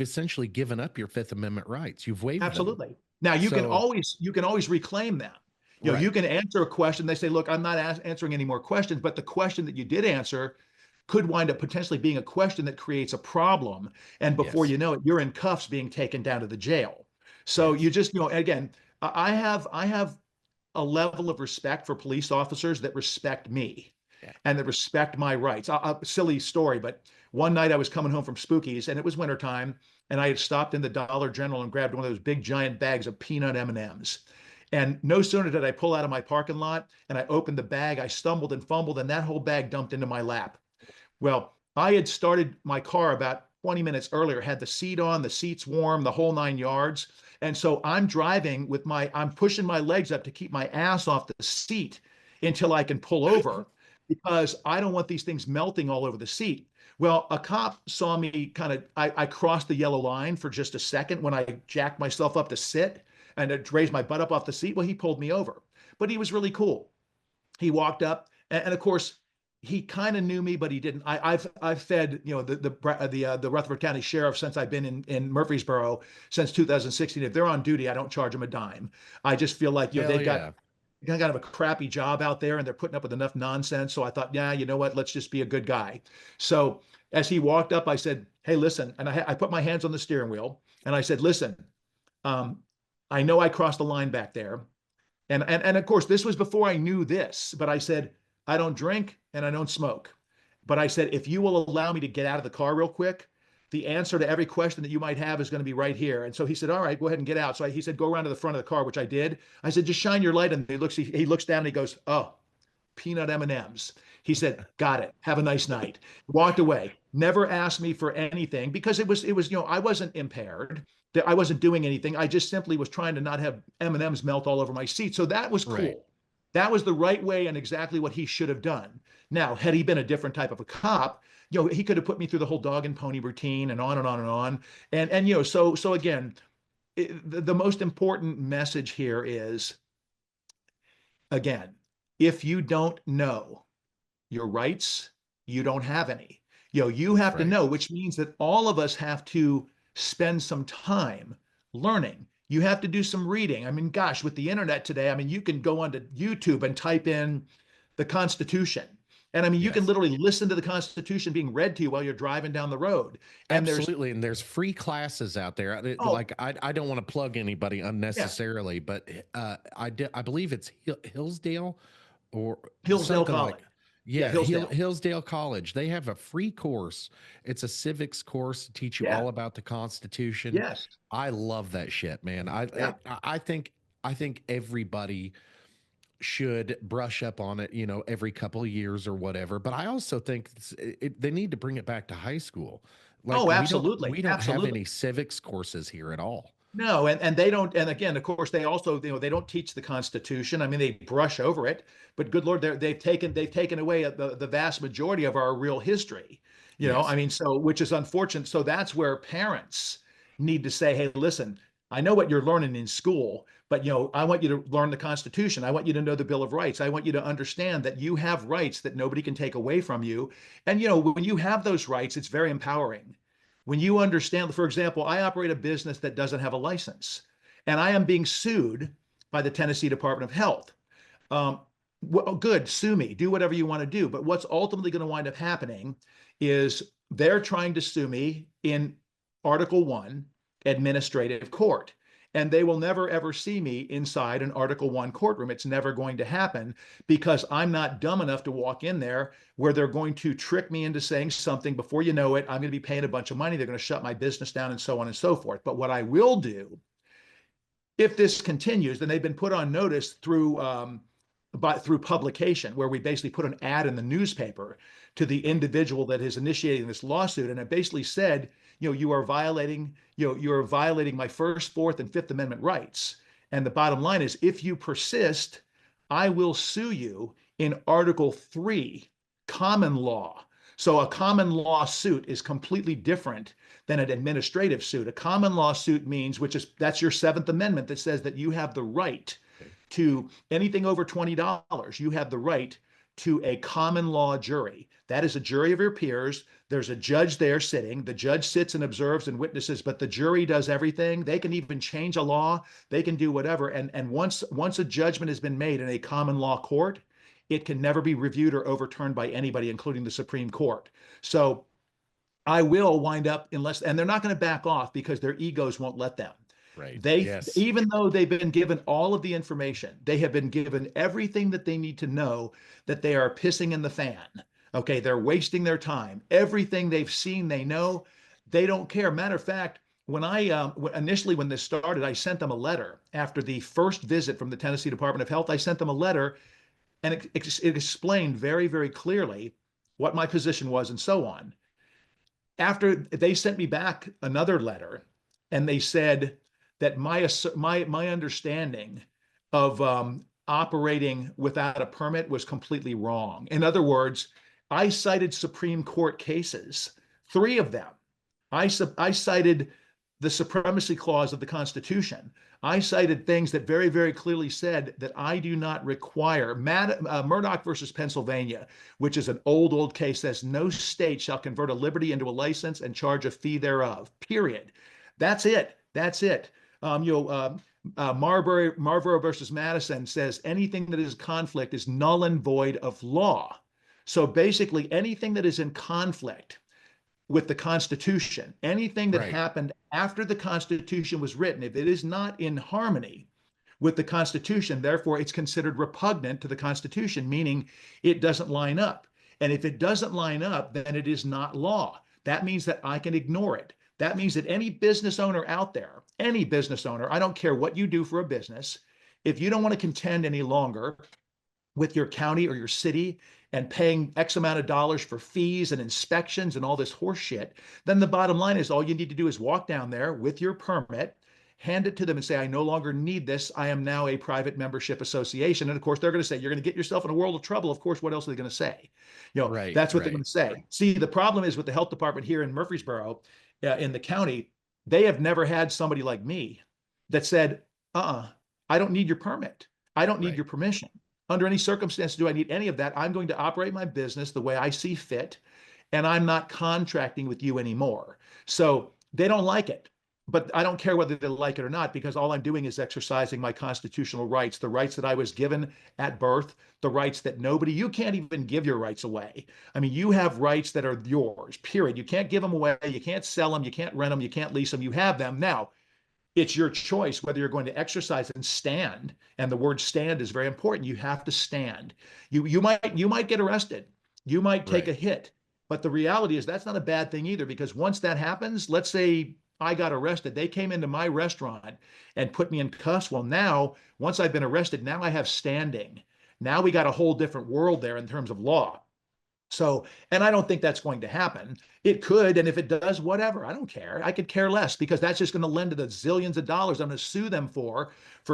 essentially given up your Fifth Amendment rights. You've waived them. Absolutely. Now So you can always reclaim them. You right. can answer a question. They say, "Look, I'm not answering any more questions," but the question that you did answer could wind up potentially being a question that creates a problem. And before Yes. you know it, you're in cuffs being taken down to the jail. So you Yes. just, again, I have a level of respect for police officers that respect me Yeah. and that respect my rights. Silly story, but one night I was coming home from Spookies and it was wintertime, and I had stopped in the Dollar General and grabbed one of those big giant bags of peanut M&Ms. And no sooner did I pull out of my parking lot and I opened the bag, I stumbled and fumbled, and that whole bag dumped into my lap. Well, I had started my car about 20 minutes earlier, had the seat on, the seats warm, the whole 9 yards. And so I'm pushing my legs up to keep my ass off the seat until I can pull over because I don't want these things melting all over the seat. Well, a cop saw me I crossed the yellow line for just a second when I jacked myself up to sit and to raise my butt up off the seat. Well, he pulled me over, but he was really cool. He walked up, and of course, he kind of knew me, but he didn't. I've fed the Rutherford County Sheriff since I've been in Murfreesboro since 2016. If they're on duty, I don't charge them a dime. I just feel like Hell they've got yeah. kind of a crappy job out there, and they're putting up with enough nonsense. So I thought, yeah, you know what? Let's just be a good guy. So as he walked up, I said, "Hey, listen," and I put my hands on the steering wheel, and I said, "Listen, um, I know I crossed the line back there. And of course, this was before I knew this, but I said, I don't drink and I don't smoke. But I said, if you will allow me to get out of the car real quick, the answer to every question that you might have is going to be right here. And so he said, all right, go ahead and get out. So he said, go around to the front of the car, which I did. I said, just shine your light. And he looks down and he goes, oh, peanut M&Ms. He said, got it. Have a nice night. Walked away. Never asked me for anything because it was, I wasn't impaired. That I wasn't doing anything. I just simply was trying to not have M&Ms melt all over my seat. So that was Right. cool. That was the right way and exactly what he should have done. Now, had he been a different type of a cop, he could have put me through the whole dog and pony routine and on and on and on. And so again, the most important message here is, again, if you don't know your rights, you don't have any. You have to Right. know, which means that all of us have to spend some time learning. You have to do some reading. I mean, gosh, with the internet today, I mean, you can go onto YouTube and type in the Constitution. And I mean, you can Yes. literally listen to the Constitution being read to you while you're driving down the road. And there's, Absolutely. And there's free classes out there. oh, Like I don't want to plug anybody yeah, unnecessarily, but I believe it's Hillsdale or Hillsdale something like College. Yeah, yeah, Hillsdale. Hillsdale College. They have a free course. It's a civics course to teach you Yeah, all about the Constitution. yes, I love that shit, man. yeah. I think everybody should brush up on it, every couple of years or whatever. But I also think they need to bring it back to high school. Like Oh, we absolutely, don't have absolutely. any civics courses here at all. No, and they don't. And again, of course, they also they don't teach the Constitution. I mean, they brush over it, but good Lord, they've taken away the vast majority of our real history. I Yes. mean, so which is unfortunate. So that's where parents need to say, hey, listen, I know what you're learning in school, But, I want you to learn the Constitution. I want you to know the Bill of Rights. I want you to understand that you have rights that nobody can take away from you. And, when you have those rights, it's very empowering. When you understand, for example, I operate a business that doesn't have a license, and I am being sued by the Tennessee Department of Health. Well, good, sue me, do whatever you want to do. But what's ultimately going to wind up happening is they're trying to sue me in Article 1 administrative court. And they will never, ever see me inside an Article 1 courtroom. It's never going to happen because I'm not dumb enough to walk in there where they're going to trick me into saying something. Before you know it, I'm going to be paying a bunch of money. They're going to shut my business down and so on and so forth. But what I will do, if this continues, then they've been put on notice through publication, where we basically put an ad in the newspaper to the individual that is initiating this lawsuit, and it basically said, you are violating my First, Fourth, and Fifth Amendment rights. And the bottom line is, if you persist, I will sue you in Article 3, common law. So a common law suit is completely different than an administrative suit. A common law suit means, that's your Seventh Amendment that says that you have the right to anything over $20. You have the right to a common law jury. That is a jury of your peers. There's a judge there sitting. The judge sits and observes and witnesses, but the jury does everything. They can even change a law. They can do whatever. And once a judgment has been made in a common law court, it can never be reviewed or overturned by anybody, including the Supreme Court. So I will wind up, and they're not going to back off because their egos won't let them. Right. Yes. Even though they've been given all of the information, they have been given everything that they need to know that they are pissing in the fan. Okay, they're wasting their time. Everything they've seen, they know. They don't care. Matter of fact, when initially when this started, I sent them a letter after the first visit from the Tennessee Department of Health. I sent them a letter, and it explained very, very clearly what my position was and so on. After they sent me back another letter, and they said that my understanding of operating without a permit was completely wrong. In other words, I cited Supreme Court cases, 3 of them. I cited the supremacy clause of the Constitution. I cited things that very, very clearly said that I do not require. Murdoch versus Pennsylvania, which is an old case, says no state shall convert a liberty into a license and charge a fee thereof, period. That's it. That's it. Marbury versus Madison says anything that is conflict is null and void of law. So basically, anything that is in conflict with the Constitution, anything that happened after the Constitution was written, if it is not in harmony with the Constitution, therefore it's considered repugnant to the Constitution, meaning it doesn't line up. And if it doesn't line up, then it is not law. That means that I can ignore it. That means that any business owner out there, any business owner, I don't care what you do for a business, if you don't want to contend any longer with your county or your city and paying X amount of dollars for fees and inspections and all this horse shit, then the bottom line is all you need to do is walk down there with your permit, hand it to them and say, I no longer need this. I am now a private membership association. And of course, they're going to say, you're going to get yourself in a world of trouble. Of course, what else are they going to say? That's what they're going to say. See, the problem is with the health department here in Murfreesboro, in the county, they have never had somebody like me that said, I don't need your permit. I don't need your permission. Under any circumstance do I need any of that. I'm going to operate my business the way I see fit, and I'm not contracting with you anymore. So they don't like it, but I don't care whether they like it or not, because all I'm doing is exercising my constitutional rights, the rights that I was given at birth, the rights that you can't even give your rights away. I mean, you have rights that are yours, period. You can't give them away. You can't sell them. You can't rent them. You can't lease them. You have them. Now, it's your choice whether you're going to exercise and stand. And the word stand is very important. You have to stand. You might get arrested. You might take a hit. But the reality is that's not a bad thing either, because once that happens, let's say I got arrested. They came into my restaurant and put me in cuffs. Well, now, once I've been arrested, now I have standing. Now we got a whole different world there in terms of law. So, and I don't think that's going to happen. It could, and if it does, whatever. I don't care. I could care less, because that's just going to lend to the zillions of dollars I'm going to sue them for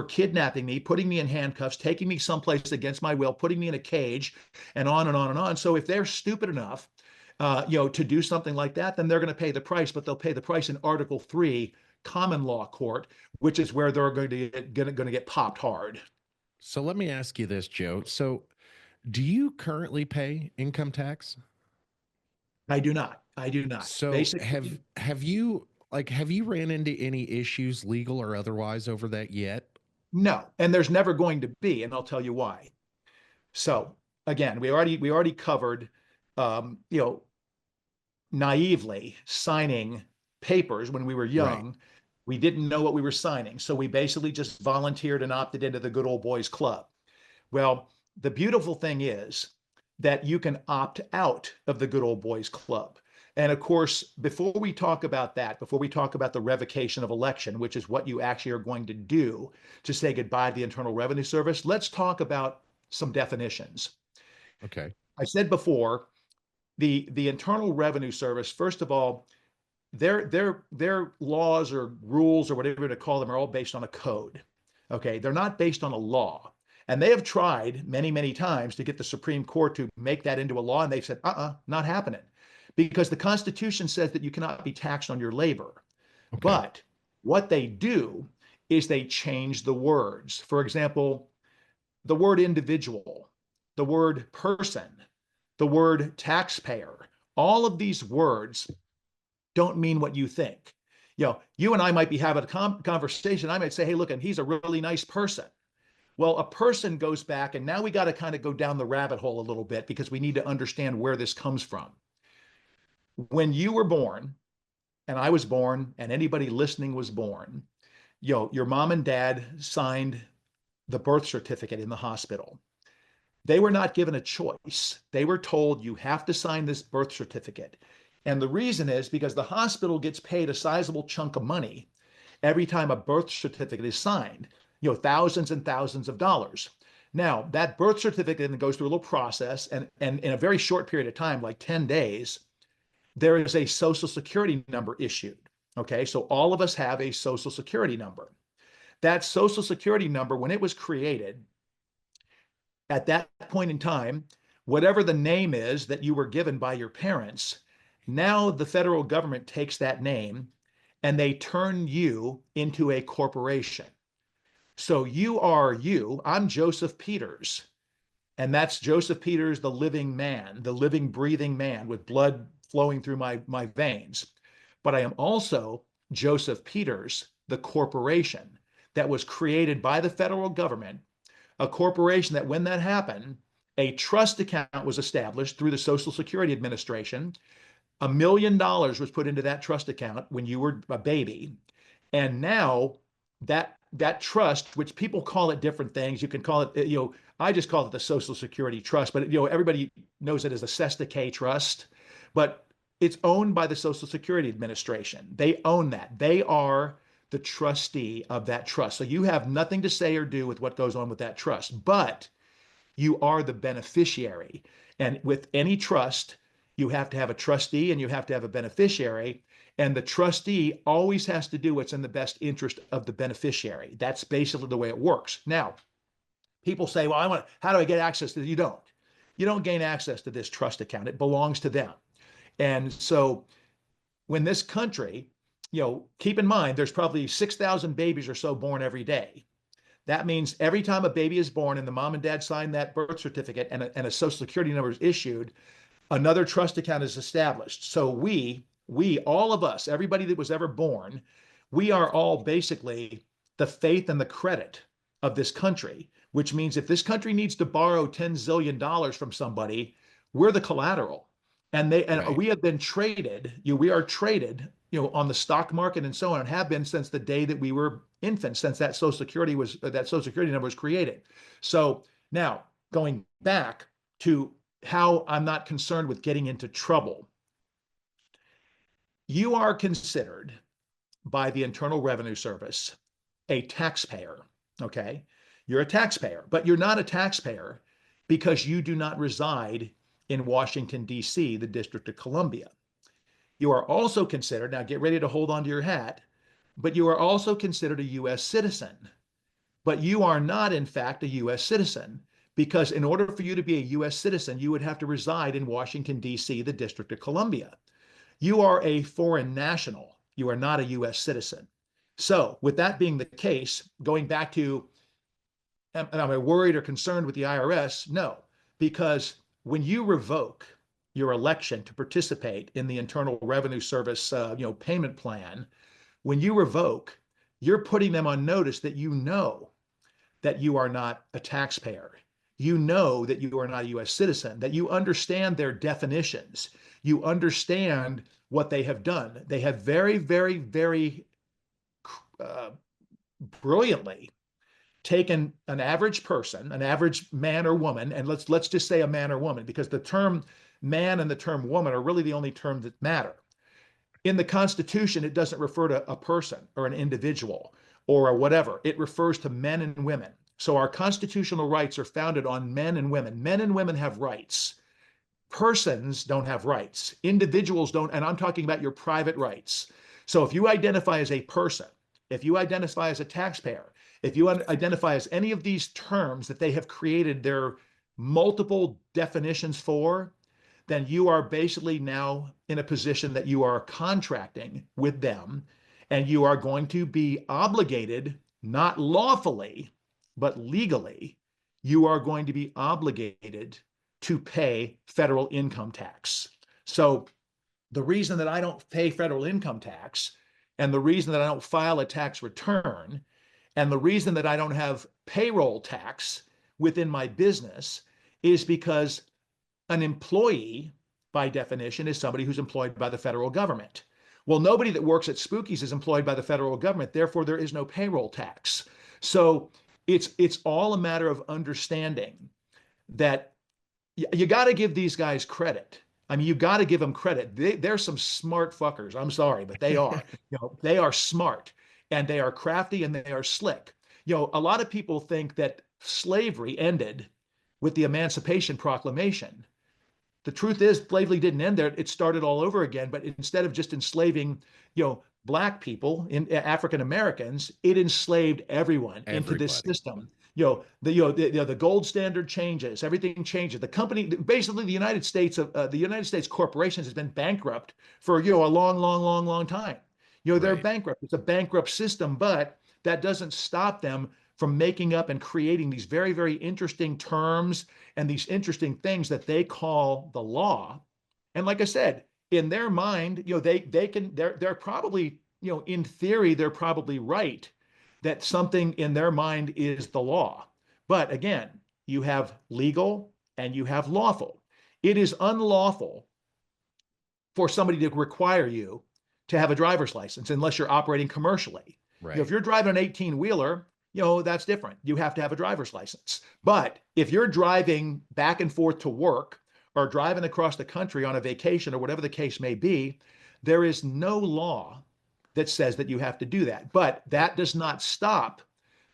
kidnapping me, putting me in handcuffs, taking me someplace against my will, putting me in a cage, and on and on and on. So if they're stupid enough, to do something like that, then they're going to pay the price, but they'll pay the price in Article 3, common law court, which is where they're going to get popped hard. So let me ask you this, Joe. So do you currently pay income tax? I do not. I do not. So Basically, have you ran into any issues, legal or otherwise, over that yet? no. And there's never going to be, and I'll tell you why. So again, we already covered, you know, naively signing papers when we were Right. young. We didn't know what we were signing. So we basically just volunteered and opted into the good old boys club. Well, the beautiful thing is that you can opt out of the good old boys club. And of course, before we talk about that, before we talk about the revocation of election, which is what you actually are going to do to say goodbye to the Internal Revenue Service, let's talk about some definitions. Okay. I said before, the Internal Revenue Service, first of all, their laws or rules or whatever to call them are all based on a code. Okay, they're not based on a law. And they have tried many times to get the Supreme Court to make that into a law, and they've said, not happening. Because the Constitution says that you cannot be taxed on your labor. Okay. But what they do is they change the words. For example, the word individual, the word person, the word taxpayer, all of these words don't mean what you think. You and I might be having a conversation. I might say, hey, look, and he's a really nice person. Well, a person goes back, and now we got to kind of go down the rabbit hole a little bit because we need to understand where this comes from. When you were born, and I was born, and anybody listening was born, your mom and dad signed the birth certificate in the hospital. They were not given a choice. They were told, you have to sign this birth certificate. And the reason is because the hospital gets paid a sizable chunk of money every time a birth certificate is signed, thousands and thousands of dollars. Now, that birth certificate then goes through a little process, and in a very short period of time, like 10 days, there is a social security number issued. Okay, so all of us have a social security number. That social security number, when it was created, at that point in time, whatever the name is that you were given by your parents, now the federal government takes that name and they turn you into a corporation. So you are you. I'm Joseph Peters. And that's Joseph Peters, the living man, the living, breathing man with blood flowing through my veins. But I am also Joseph Peters, the corporation that was created by the federal government, a corporation that when that happened, a trust account was established through the Social Security Administration. $1 million was put into that trust account when you were a baby. And now that trust, which people call it different things, you can call it, I just call it the Social Security Trust, but everybody knows it as the Cesta K Trust, but it's owned by the Social Security Administration. They own that. They are the trustee of that trust. So you have nothing to say or do with what goes on with that trust, but you are the beneficiary. And with any trust, you have to have a trustee and you have to have a beneficiary. And the trustee always has to do what's in the best interest of the beneficiary. That's basically the way it works. Now, people say, well, how do I get access to it? You don't. You don't gain access to this trust account. It belongs to them. And so when this country, keep in mind, there's probably 6,000 babies or so born every day. That means every time a baby is born and the mom and dad sign that birth certificate and a social security number is issued, another trust account is established. So all of us, everybody that was ever born, we are all basically the faith and the credit of this country, which means if this country needs to borrow $10 zillion from somebody, we're the collateral. And Right. we have been traded, we are traded, on the stock market and so on, and have been since the day that we were infants, since that Social Security number was created. So now going back to how I'm not concerned with getting into trouble. You are considered by the Internal Revenue Service a taxpayer, okay? You're a taxpayer, but you're not a taxpayer because you do not reside in Washington, D.C., the District of Columbia. You are also considered, now get ready to hold on to your hat, but you are also considered a U.S. citizen. But you are not, in fact, a U.S. citizen because in order for you to be a U.S. citizen, you would have to reside in Washington, D.C., the District of Columbia. You are a foreign national. You are not a U.S. citizen. So, with that being the case, going back to, am I worried or concerned with the IRS? No, because when you revoke your election to participate in the Internal Revenue Service, payment plan, when you revoke, you're putting them on notice that you know that you are not a taxpayer. You know that you are not a US citizen, that you understand their definitions. You understand what they have done. They have very, very, very uh, brilliantly taken an average person, an average man or woman, and let's just say a man or woman, because the term man and the term woman are really the only terms that matter. In the Constitution, it doesn't refer to a person or an individual or a whatever. It refers to men and women. So our constitutional rights are founded on men and women. Men and women have rights. Persons don't have rights. Individuals don't, and I'm talking about your private rights. So if you identify as a person, if you identify as a taxpayer, if you identify as any of these terms that they have created their multiple definitions for, then you are basically now in a position that you are contracting with them and you are going to be obligated, not lawfully, but legally, you are going to be obligated to pay federal income tax. So the reason that I don't pay federal income tax and the reason that I don't file a tax return and the reason that I don't have payroll tax within my business is because an employee, by definition, is somebody who's employed by the federal government. Well, nobody that works at Spookies is employed by the federal government. Therefore, there is no payroll tax. So it's all a matter of understanding that you got to give these guys credit. I mean, you got to give them credit. They're some smart fuckers. I'm sorry, but they are. They are smart and they are crafty and they are slick. A lot of people think that slavery ended with the Emancipation Proclamation. The truth is, slavery didn't end there. It started all over again. But instead of just enslaving, black people, in African Americans, it enslaved everyone into this Everybody. system. The gold standard changes. Everything changes. The company, basically, the United States corporations has been bankrupt for a long, long, long, long time. They're Right. bankrupt. It's a bankrupt system, but that doesn't stop them from making up and creating these very, very interesting terms and these interesting things that they call the law. And like I said, in their mind, they're probably, in theory, they're probably right that something in their mind is the law. But again, you have legal and you have lawful. It is unlawful for somebody to require you to have a driver's license unless you're operating commercially. If Right. you're driving an 18 wheeler, that's different. You have to have a driver's license. But if you're driving back and forth to work or driving across the country on a vacation or whatever the case may be, there is no law that says that you have to do that. But that does not stop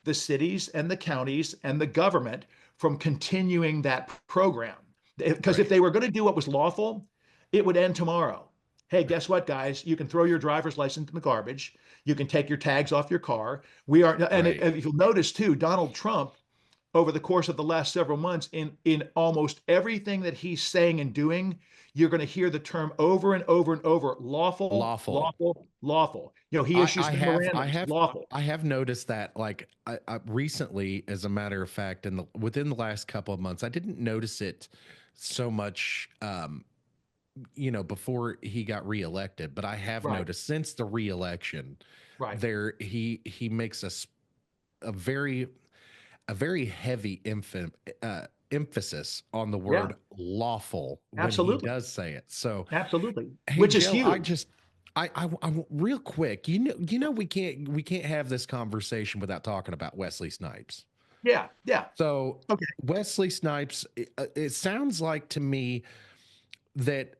the cities and the counties and the government from continuing that program. Because if Right. they were going to do what was lawful, it would end tomorrow. Hey, guess what, guys? You can throw your driver's license in the garbage. You can take your tags off your car. We are, and Right. if you'll notice too, Donald Trump, over the course of the last several months, in almost everything that he's saying and doing, you're going to hear the term over and over and over: lawful, Lawful. lawful, lawful. He I, issues I have I memorandums, have lawful. I have noticed that I recently, as a matter of fact, within the last couple of months, I didn't notice it so much before he got reelected, but I have Right, noticed since the reelection right. there he makes a very a very heavy emphasis on the Yeah, word lawful when he absolutely, does say it. So, absolutely. hey Which is Joe, huge. I real quick, we can't have this conversation without talking about Wesley Snipes. Yeah, yeah. So Okay. Wesley Snipes, it sounds like to me that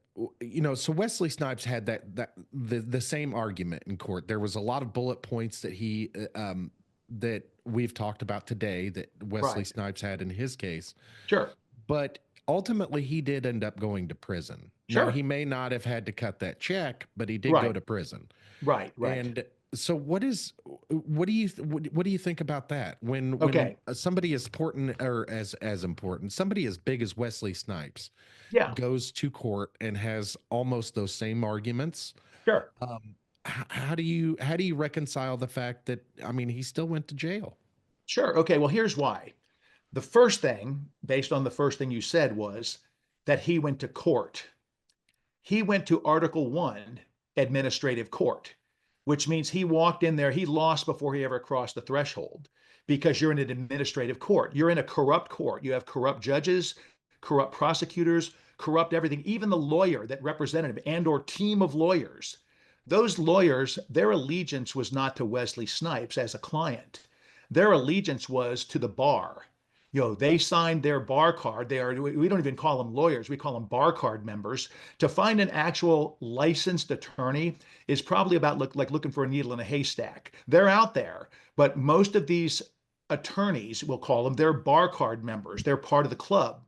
so Wesley Snipes had the same argument in court. There was a lot of bullet points that we've talked about today that Wesley Right. Snipes had in his case, Sure. but ultimately he did end up going to prison. Now he Sure. may not have had to cut that check, but he did go Right. to prison. Right. Right. And so what do you think about that when Okay. somebody as important or as important, somebody as big as Wesley Snipes Yeah. goes to court and has almost those same arguments? Sure. how do you reconcile the fact that, I mean, he still went to jail? Sure. Okay. Well, here's why. The first thing, based on the first thing you said, was that he went to court. He went to Article 1 administrative court, which means he walked in there, he lost before he ever crossed the threshold because you're in an administrative court. You're in a corrupt court. You have corrupt judges, corrupt prosecutors, corrupt everything, even the lawyer that represented him and or team of lawyers. Those lawyers, their allegiance was not to Wesley Snipes as a client. Their allegiance was to the bar. They signed their bar card. We don't even call them lawyers. We call them bar card members. To find an actual licensed attorney is probably about like looking for a needle in a haystack. They're out there, but most of these attorneys, we'll call them, they're bar card members. They're part of the club.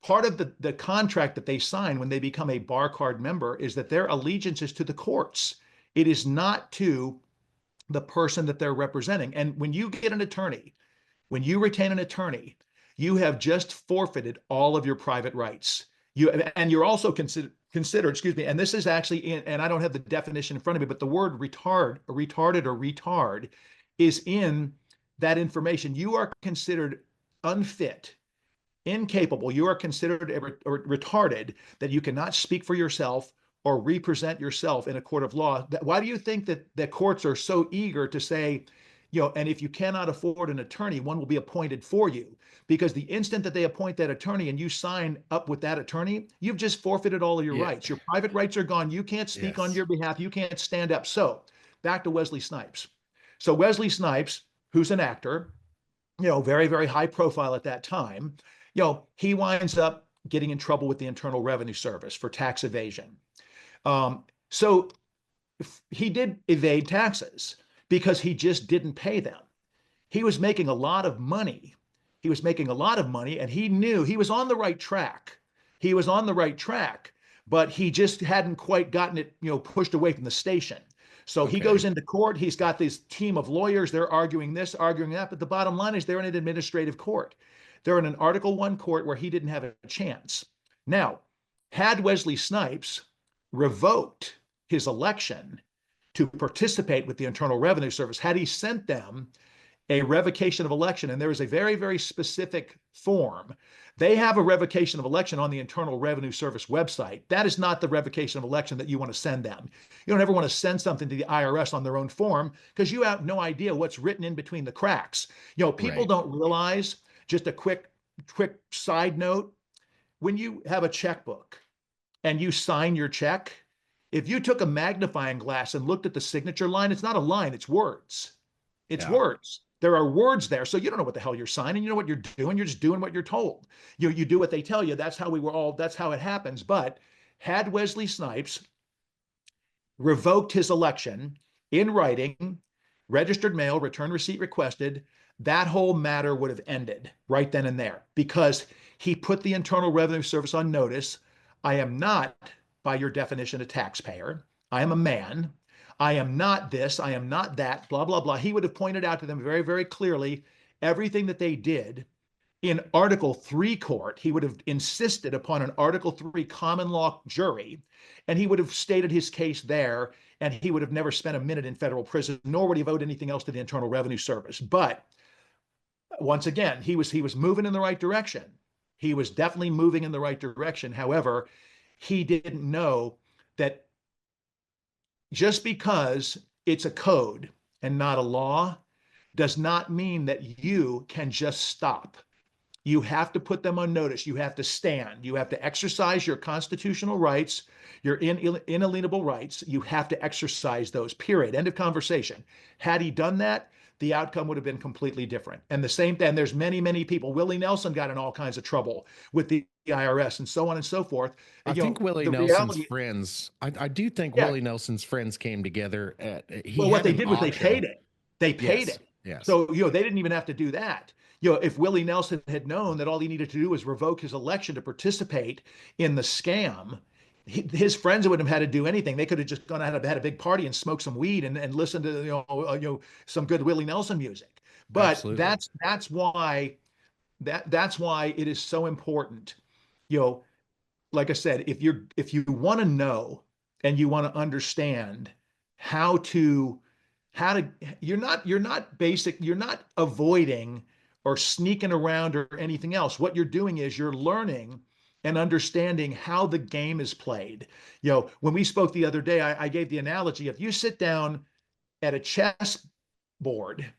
Part of the contract that they sign when they become a bar card member is that their allegiance is to the courts. It is not to the person that they're representing. And when you get an attorney, when you retain an attorney, you have just forfeited all of your private rights. You're also considered, excuse me, and this is actually and I don't have the definition in front of me, but the word retarded or retard is in that information. You are considered unfit, incapable. You are considered retarded, that you cannot speak for yourself or represent yourself in a court of law. Why do you think that the courts are so eager to say, and if you cannot afford an attorney, one will be appointed for you? Because the instant that they appoint that attorney and you sign up with that attorney, you've just forfeited all of your Yeah. rights. Your private rights are gone. You can't speak on Yes. your behalf. You can't stand up. So back to Wesley Snipes. So Wesley Snipes, who's an actor, very, very high profile at that time, he winds up getting in trouble with the Internal Revenue Service for tax evasion. So he did evade taxes because he just didn't pay them. He was making a lot of money. He was making a lot of money, and he knew he was on the right track. He was on the right track, but he just hadn't quite gotten it, pushed away from the station. So he goes Okay. into court. He's got this team of lawyers. They're arguing this, arguing that. But the bottom line is they're in an administrative court. They're in an Article 1 court where he didn't have a chance. Now, had Wesley Snipes revoked his election to participate with the Internal Revenue Service, had he sent them a revocation of election, and there is a very, very specific form. They have a revocation of election on the Internal Revenue Service website. That is not the revocation of election that you want to send them. You don't ever want to send something to the IRS on their own form because you have no idea what's written in between the cracks. People Right. don't realize, just a quick side note, when you have a checkbook and you sign your check, if you took a magnifying glass and looked at the signature line, it's not a line, it's words. It's Yeah. words. There are words there. So you don't know what the hell you're signing. You know what you're doing. You're just doing what you're told. You do what they tell you. That's how it happens. But had Wesley Snipes revoked his election in writing, registered mail, return receipt requested, that whole matter would have ended right then and there because he put the Internal Revenue Service on notice. I am not, by your definition, a taxpayer. I am a man. I am not this. I am not that, blah, blah, blah. He would have pointed out to them very, very clearly everything that they did in Article 3 court. He would have insisted upon an Article 3 common law jury, and he would have stated his case there, and he would have never spent a minute in federal prison, nor would he have owed anything else to the Internal Revenue Service. But once again, he was moving in the right direction. He was definitely moving in the right direction. However, he didn't know that just because it's a code and not a law does not mean that you can just stop. You have to put them on notice. You have to stand. You have to exercise your constitutional rights, your inalienable rights. You have to exercise those, period. End of conversation. Had he done that, the outcome would have been completely different. And the same thing, there's many, many people. Willie Nelson got in all kinds of trouble with the IRS and so on and so forth. I think Willie The Nelson's reality, friends, I do think yeah, Willie Nelson's friends came together at, he well, what had they an did was they auction. paid it. They paid Yes. it. Yes. So, they didn't even have to do that. If Willie Nelson had known that all he needed to do was revoke his election to participate in the scam, his friends wouldn't have had to do anything. They could have just gone out and had a big party and smoked some weed and listened to some good Willie Nelson music. But Absolutely. that's why it is so important. You know, like I said, if you want to know and you want to understand how to how to you're not avoiding or sneaking around or anything else. What you're doing is you're learning and understanding how the game is played. When we spoke the other day, I gave the analogy: if you sit down at a chess board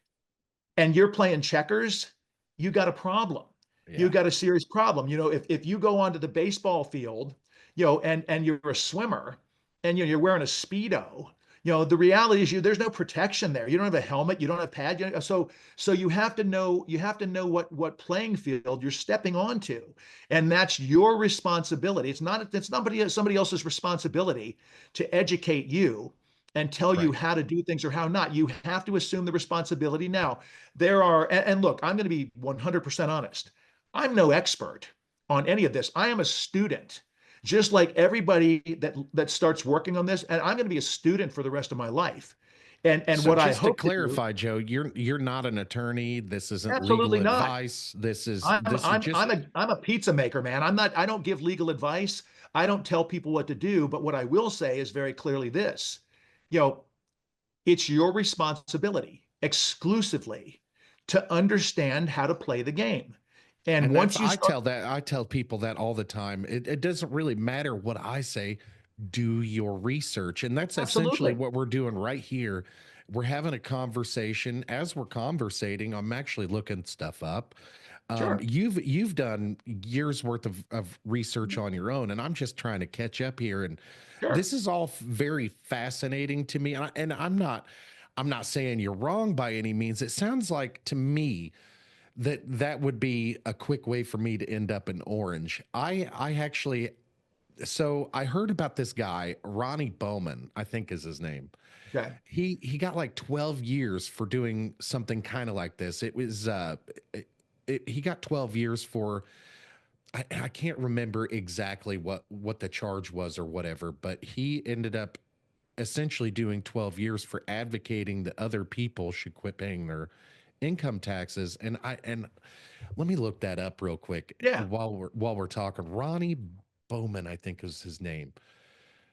and you're playing checkers, you got a problem. You Yeah. got a serious problem. If you go onto the baseball field, and you're a swimmer and you're wearing a Speedo, the reality is there's no protection there. You don't have a helmet, you don't have pads. So you have to know what playing field you're stepping onto. And that's your responsibility. It's somebody else's responsibility to educate you and tell you Right. how to do things or how not. You have to assume the responsibility. Now, and look, I'm going to be 100% honest. I'm no expert on any of this. I am a student, just like everybody that starts working on this, and I'm going to be a student for the rest of my life. And So what I just to hope to do, clarify, Joe, you're not an attorney. This isn't legal absolutely not. advice. This is I'm this is I'm just I'm a I'm a pizza maker, man. I don't give legal advice. I don't tell people what to do, but what I will say is very clearly this. You know, it's your responsibility exclusively to understand how to play the game. And and that's once you start, I tell people that all the time. It doesn't really matter what I say. Do your research. And that's essentially absolutely, what we're doing right here. We're having a conversation. As we're conversating, I'm actually looking stuff up. sure, You've done years worth of research on your own, and I'm just trying to catch up here. And sure, this is all very fascinating to me. And I'm not saying you're wrong by any means. It sounds like to me that that would be a quick way for me to end up in orange. I actually so I heard about this guy, Ronnie Bowman, I think is his name. okay, He got like 12 years for doing something kind of like this. It was he got 12 years for I can't remember exactly what the charge was or whatever, but he ended up essentially doing 12 years for advocating that other people should quit paying their income taxes. And let me look that up real quick yeah. while we're talking. Ronnie Bowman, I think is his name.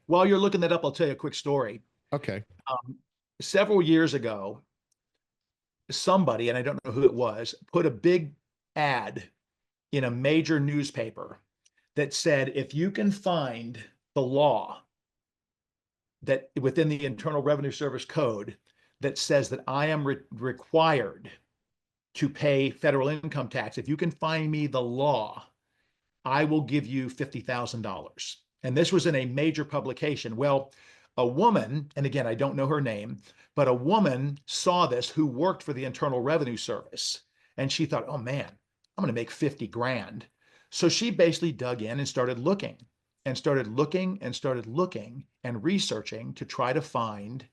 While you're looking that up, I'll tell you a quick story. Okay. Um, Several years ago, somebody, and I don't know who it was, put a big ad in a major newspaper that said, if you can find the law that within the Internal Revenue Service code that says that I am required to pay federal income tax, if you can find me the law, I will give you $50,000. And this was in a major publication. Well, a woman, and again, I don't know her name, but a woman saw this who worked for the Internal Revenue Service. And she thought, oh man, I'm going to make 50 grand. So she basically dug in and started looking and started looking and started looking and researching to try to find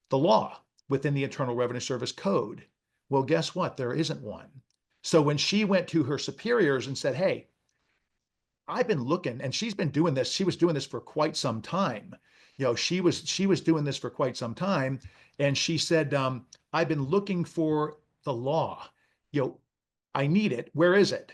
the law within the Internal Revenue Service code. Well, guess what? There isn't one. So when she went to her superiors and said, hey, I've been looking, and she's been doing this. She was doing this for quite some time. She was doing this for quite some time, and she said, "I've been looking for the law. You know, I need it. Where is it?"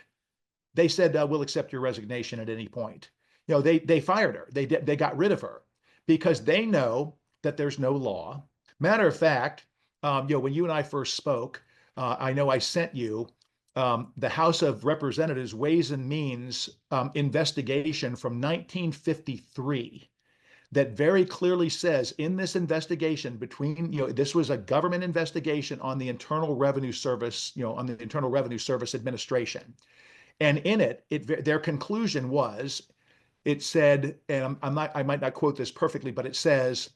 They said, "We'll accept your resignation at any point." They fired her. They got rid of her because they know that there's no law. Matter of fact, when you and I first spoke, I know I sent you the House of Representatives Ways and Means investigation from 1953 that very clearly says in this investigation this was a government investigation on the Internal Revenue Service, on the Internal Revenue Service Administration. And in their conclusion was, it said, and I might not quote this perfectly, but it says,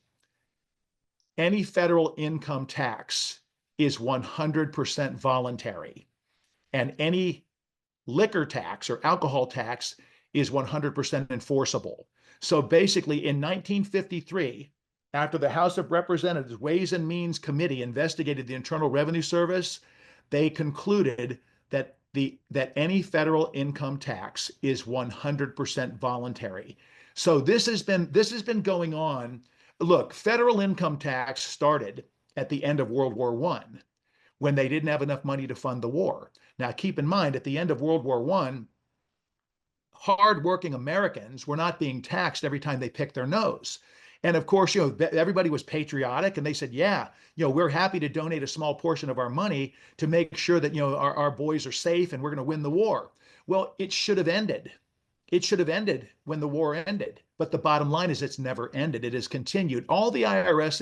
any federal income tax is 100% voluntary, and any liquor tax or alcohol tax is 100% enforceable. So basically, in 1953, after the House of Representatives Ways and Means Committee investigated the Internal Revenue Service, they concluded that any federal income tax is 100% voluntary. So this has been going on. Look, federal income tax started at the end of World War One when they didn't have enough money to fund the war. Now, keep in mind, at the end of World War One, hardworking Americans were not being taxed every time they picked their nose. And of course, everybody was patriotic and they said, yeah, we're happy to donate a small portion of our money to make sure that, our boys are safe and we're going to win the war. Well, it should have ended. It should have ended when the war ended. But the bottom line is it's never ended. It has continued. All the IRS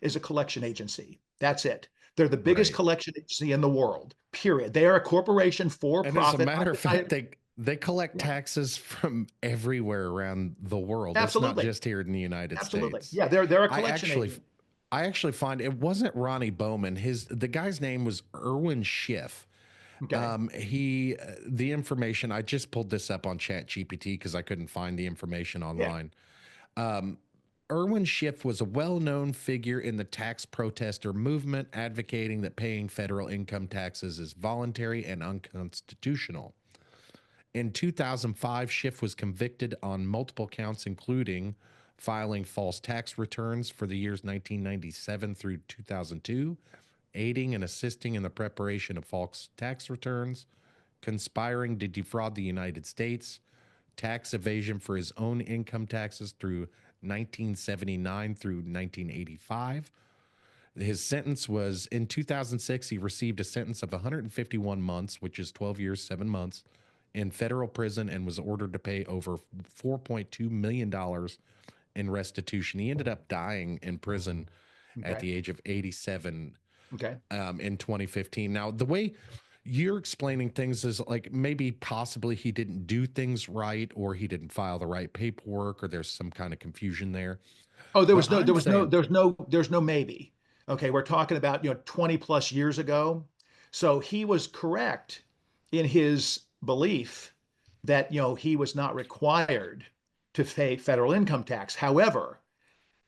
is a collection agency. That's it. They're the biggest Right. collection agency in the world, period. They are a corporation for And as a profit. matter of fact, they collect taxes from everywhere around the world. It's not Absolutely. just here in the United Absolutely. States. Yeah, they're a I collection actually agent. I actually find it wasn't Ronnie Bowman. The guy's name was Irwin Schiff. Okay. The information, I just pulled this up on Chat GPT because I couldn't find the information Yeah. online. Um, Irwin Schiff was a well-known figure in the tax protester movement, advocating that paying federal income taxes is voluntary and unconstitutional. In 2005, Schiff was convicted on multiple counts, including filing false tax returns for the years 1997 through 2002, aiding and assisting in the preparation of false tax returns, conspiring to defraud the United States, tax evasion for his own income taxes through 1979 through 1985. His sentence was in 2006. He received a sentence of 151 months, which is 12 years, 7 months, in federal prison and was ordered to pay over $4.2 million in restitution. He ended up dying in prison at Okay. the age of 87 Okay. in 2015. Now, the way you're explaining things is like maybe possibly he didn't do things right or he didn't file the right paperwork or there's some kind of confusion there. Oh, What I'm saying, there's no maybe. Okay, we're talking about, 20 plus years ago. So he was correct in his belief that, he was not required to pay federal income tax. However,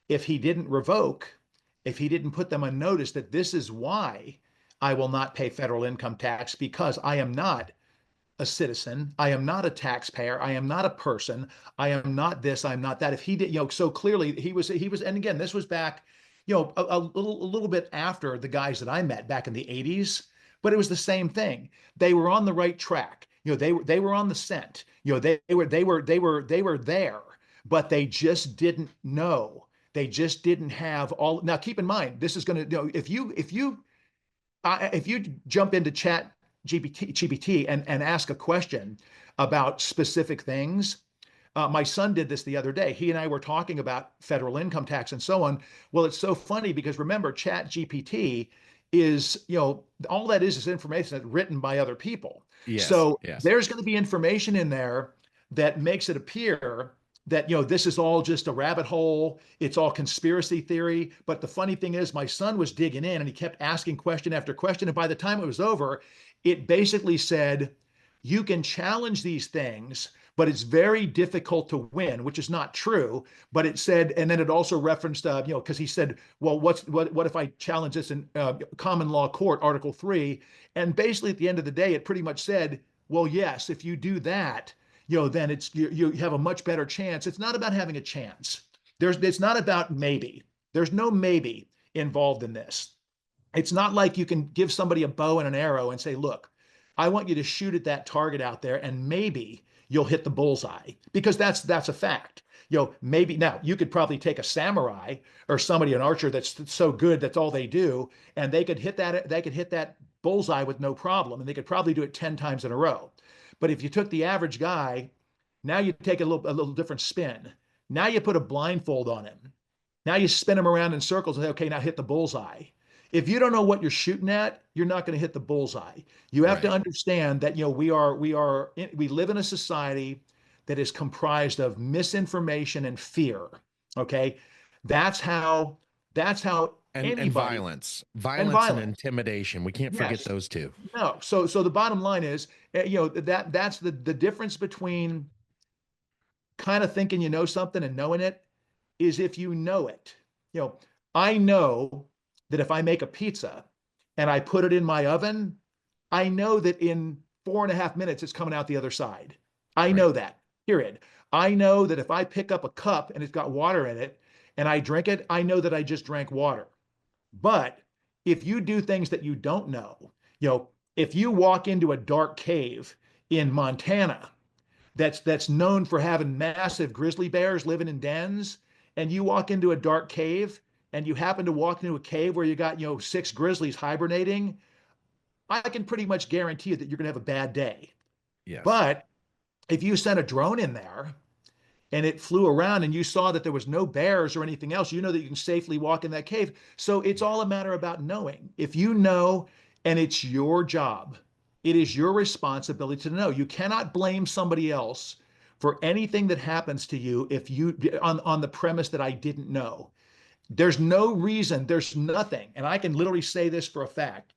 if he didn't revoke, if he didn't put them on notice that this is why I will not pay federal income tax because I am not a citizen. I am not a taxpayer. I am not a person. I am not this. I'm not that. If he did, so clearly he was, and again, this was back, a little bit after the guys that I met back in the 80s, but it was the same thing. They were on the right track. They were on the scent. They were there, but they just didn't know. They just didn't have all. Now, keep in mind, this is going to, if you jump into Chat GPT and ask a question about specific things, my son did this the other day. He and I were talking about federal income tax and so on. Well, it's so funny because remember, Chat GPT is, all that is information that's written by other people. yes, So yes, there's going to be information in there that makes it appear that, this is all just a rabbit hole. It's all conspiracy theory. But the funny thing is, my son was digging in and he kept asking question after question. And by the time it was over, it basically said, you can challenge these things, but it's very difficult to win, which is not true. But it said, and then it also referenced, because he said, well, what if I challenge this in common law court, Article 3? And basically, at the end of the day, it pretty much said, well, yes, if you do that, then you have a much better chance. It's not about having a chance. It's not about maybe. There's no maybe involved in this. It's not like you can give somebody a bow and an arrow and say, look, I want you to shoot at that target out there and maybe you'll hit the bullseye, because that's a fact. Maybe now you could probably take a samurai or somebody, an archer that's so good that's all they do, and they could hit that bullseye with no problem, and they could probably do it 10 times in a row. But if you took the average guy, now you take a little different spin. Now you put a blindfold on him. Now you spin him around in circles and say, okay, now hit the bullseye. If you don't know what you're shooting at, you're not going to hit the bullseye. You have to right. understand that, we live in a society that is comprised of misinformation and fear. Okay, that's how And anybody, and violence and violence. intimidation. We can't forget Yes. those two. No. So the bottom line is, that's the difference between kind of thinking you know something and knowing it is if you know it. You know, I know that if I make a pizza and I put it in my oven, I know that in 4.5 minutes it's coming out the other side. I Right. know that, period. I know that if I pick up a cup and it's got water in it and I drink it, I know that I just drank water. But if you do things that you don't know, if you walk into a dark cave in Montana that's known for having massive grizzly bears living in dens, and you walk into a dark cave and you happen to walk into a cave where you got, 6 grizzlies hibernating, I can pretty much guarantee you that you're going to have a bad day. Yes. But if you sent a drone in there and it flew around and you saw that there was no bears or anything else, you know that you can safely walk in that cave. So it's Yeah. all a matter about knowing. If you know, and it's your job, it is your responsibility to know. You cannot blame somebody else for anything that happens to you if you on the premise that I didn't know. There's no reason, there's nothing, and I can literally say this for a fact.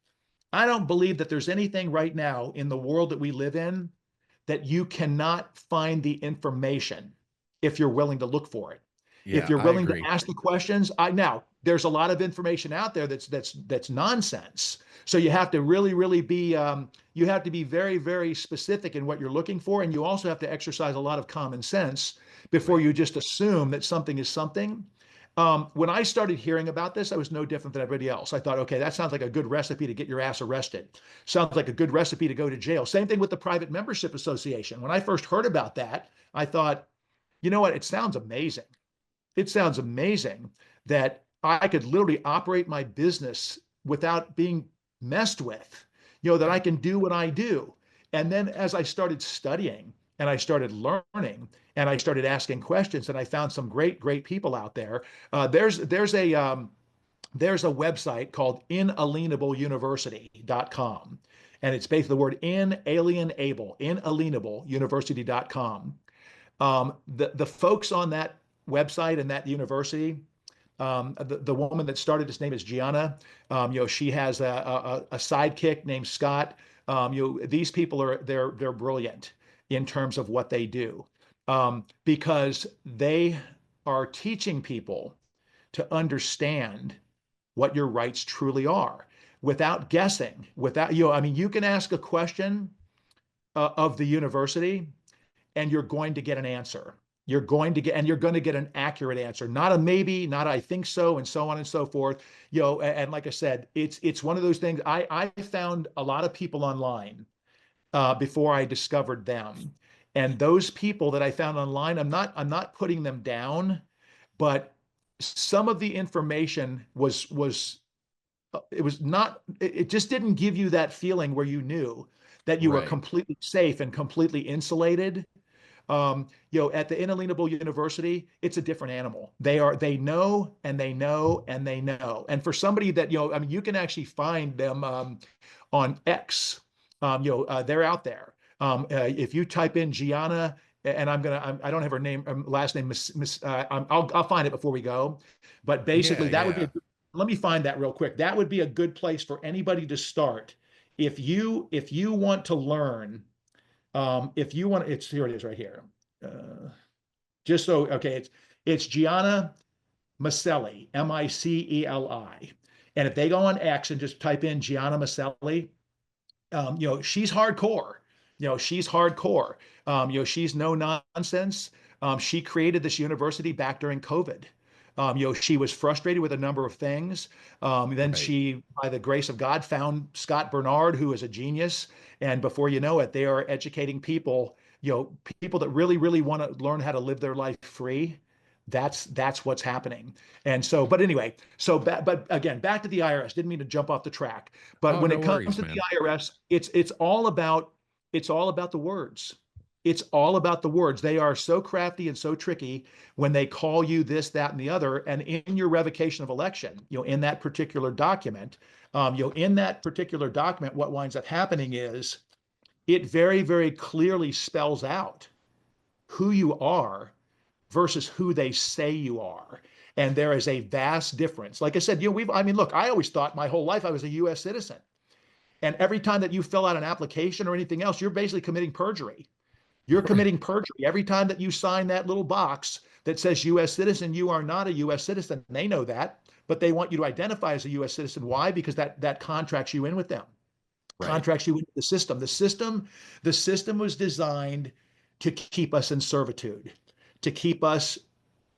I don't believe that there's anything right now in the world that we live in that you cannot find the information if you're willing to look for it. If Yeah, you're I willing to agree. ask the questions, now there's a lot of information out there that's nonsense. So you have to really be you have to be very specific in what you're looking for, and you also have to exercise a lot of common sense before Right. you just assume that something is something. When I started hearing about this, I was no different than everybody else. I thought, okay, that sounds like a good recipe to get your ass arrested. Sounds like a good recipe to go to jail. Same thing with the private membership association. When I first heard about that, I thought, you know what? It sounds amazing. It sounds amazing that I could literally operate my business without being messed with, that I Right. can do what I do. And then as I started studying and I started learning and I started asking questions and I found some great people out there. There's a website called inalienableuniversity.com. And it's basically the word inalienableuniversity.com. The folks on that website and that university, the woman that started this name is Gianna. She has a sidekick named Scott. These people they're brilliant in terms of what they do, because they are teaching people to understand what your rights truly are without guessing. Without I mean, you can ask a question of the university and you're going to get an answer. You're going to get an accurate answer, not a maybe, not a I think so, and so on and so forth. And like I said, it's one of those things. I found a lot of people online before I discovered them, and those people that I found online, I'm not putting them down, but some of the information was it was not it just didn't give you that feeling where you knew that you were Right. completely safe and completely insulated. At the Inalienable University, it's a different animal. They know and they know and they know. And for somebody that, I mean, you can actually find them on X. They're out there. If you type in Gianna, and I don't have her name, last name, I'll find it before we go. But Yeah, basically, that would be yeah. let me find that real quick. That would be a good place for anybody to start. If you want to learn, if you want, it's here. It is right here. Uh, just so okay, it's Gianna Maselli, Miceli, and if they go on X and just type in Gianna Maselli, she's hardcore. She's hardcore. She's no nonsense. She created this university back during COVID. She was frustrated with a number of things. Then Right. she, by the grace of God, found Scott Bernard, who is a genius. And before you know it, they are educating people, people that really want to learn how to live their life free. That's what's happening. And so, but anyway, but again, back to the IRS. Didn't mean to jump off the track. But Oh, when no it comes worries, to the man. IRS, it's all about the words. It's all about the words. They are so crafty and so tricky when they call you this, that, and the other. And in your revocation of election, in that particular document, what winds up happening is it very clearly spells out who you are versus who they say you are. And there is a vast difference. Like I said, I mean, look, I always thought my whole life I was a US citizen. And every time that you fill out an application or anything else, you're basically committing perjury. You're Right. committing perjury. Every time that you sign that little box that says US citizen, you are not a US citizen. They know that, but they want you to identify as a US citizen. Why? Because that contracts you in with them, Right. contracts you into the system. The system was designed to keep us in servitude, to keep us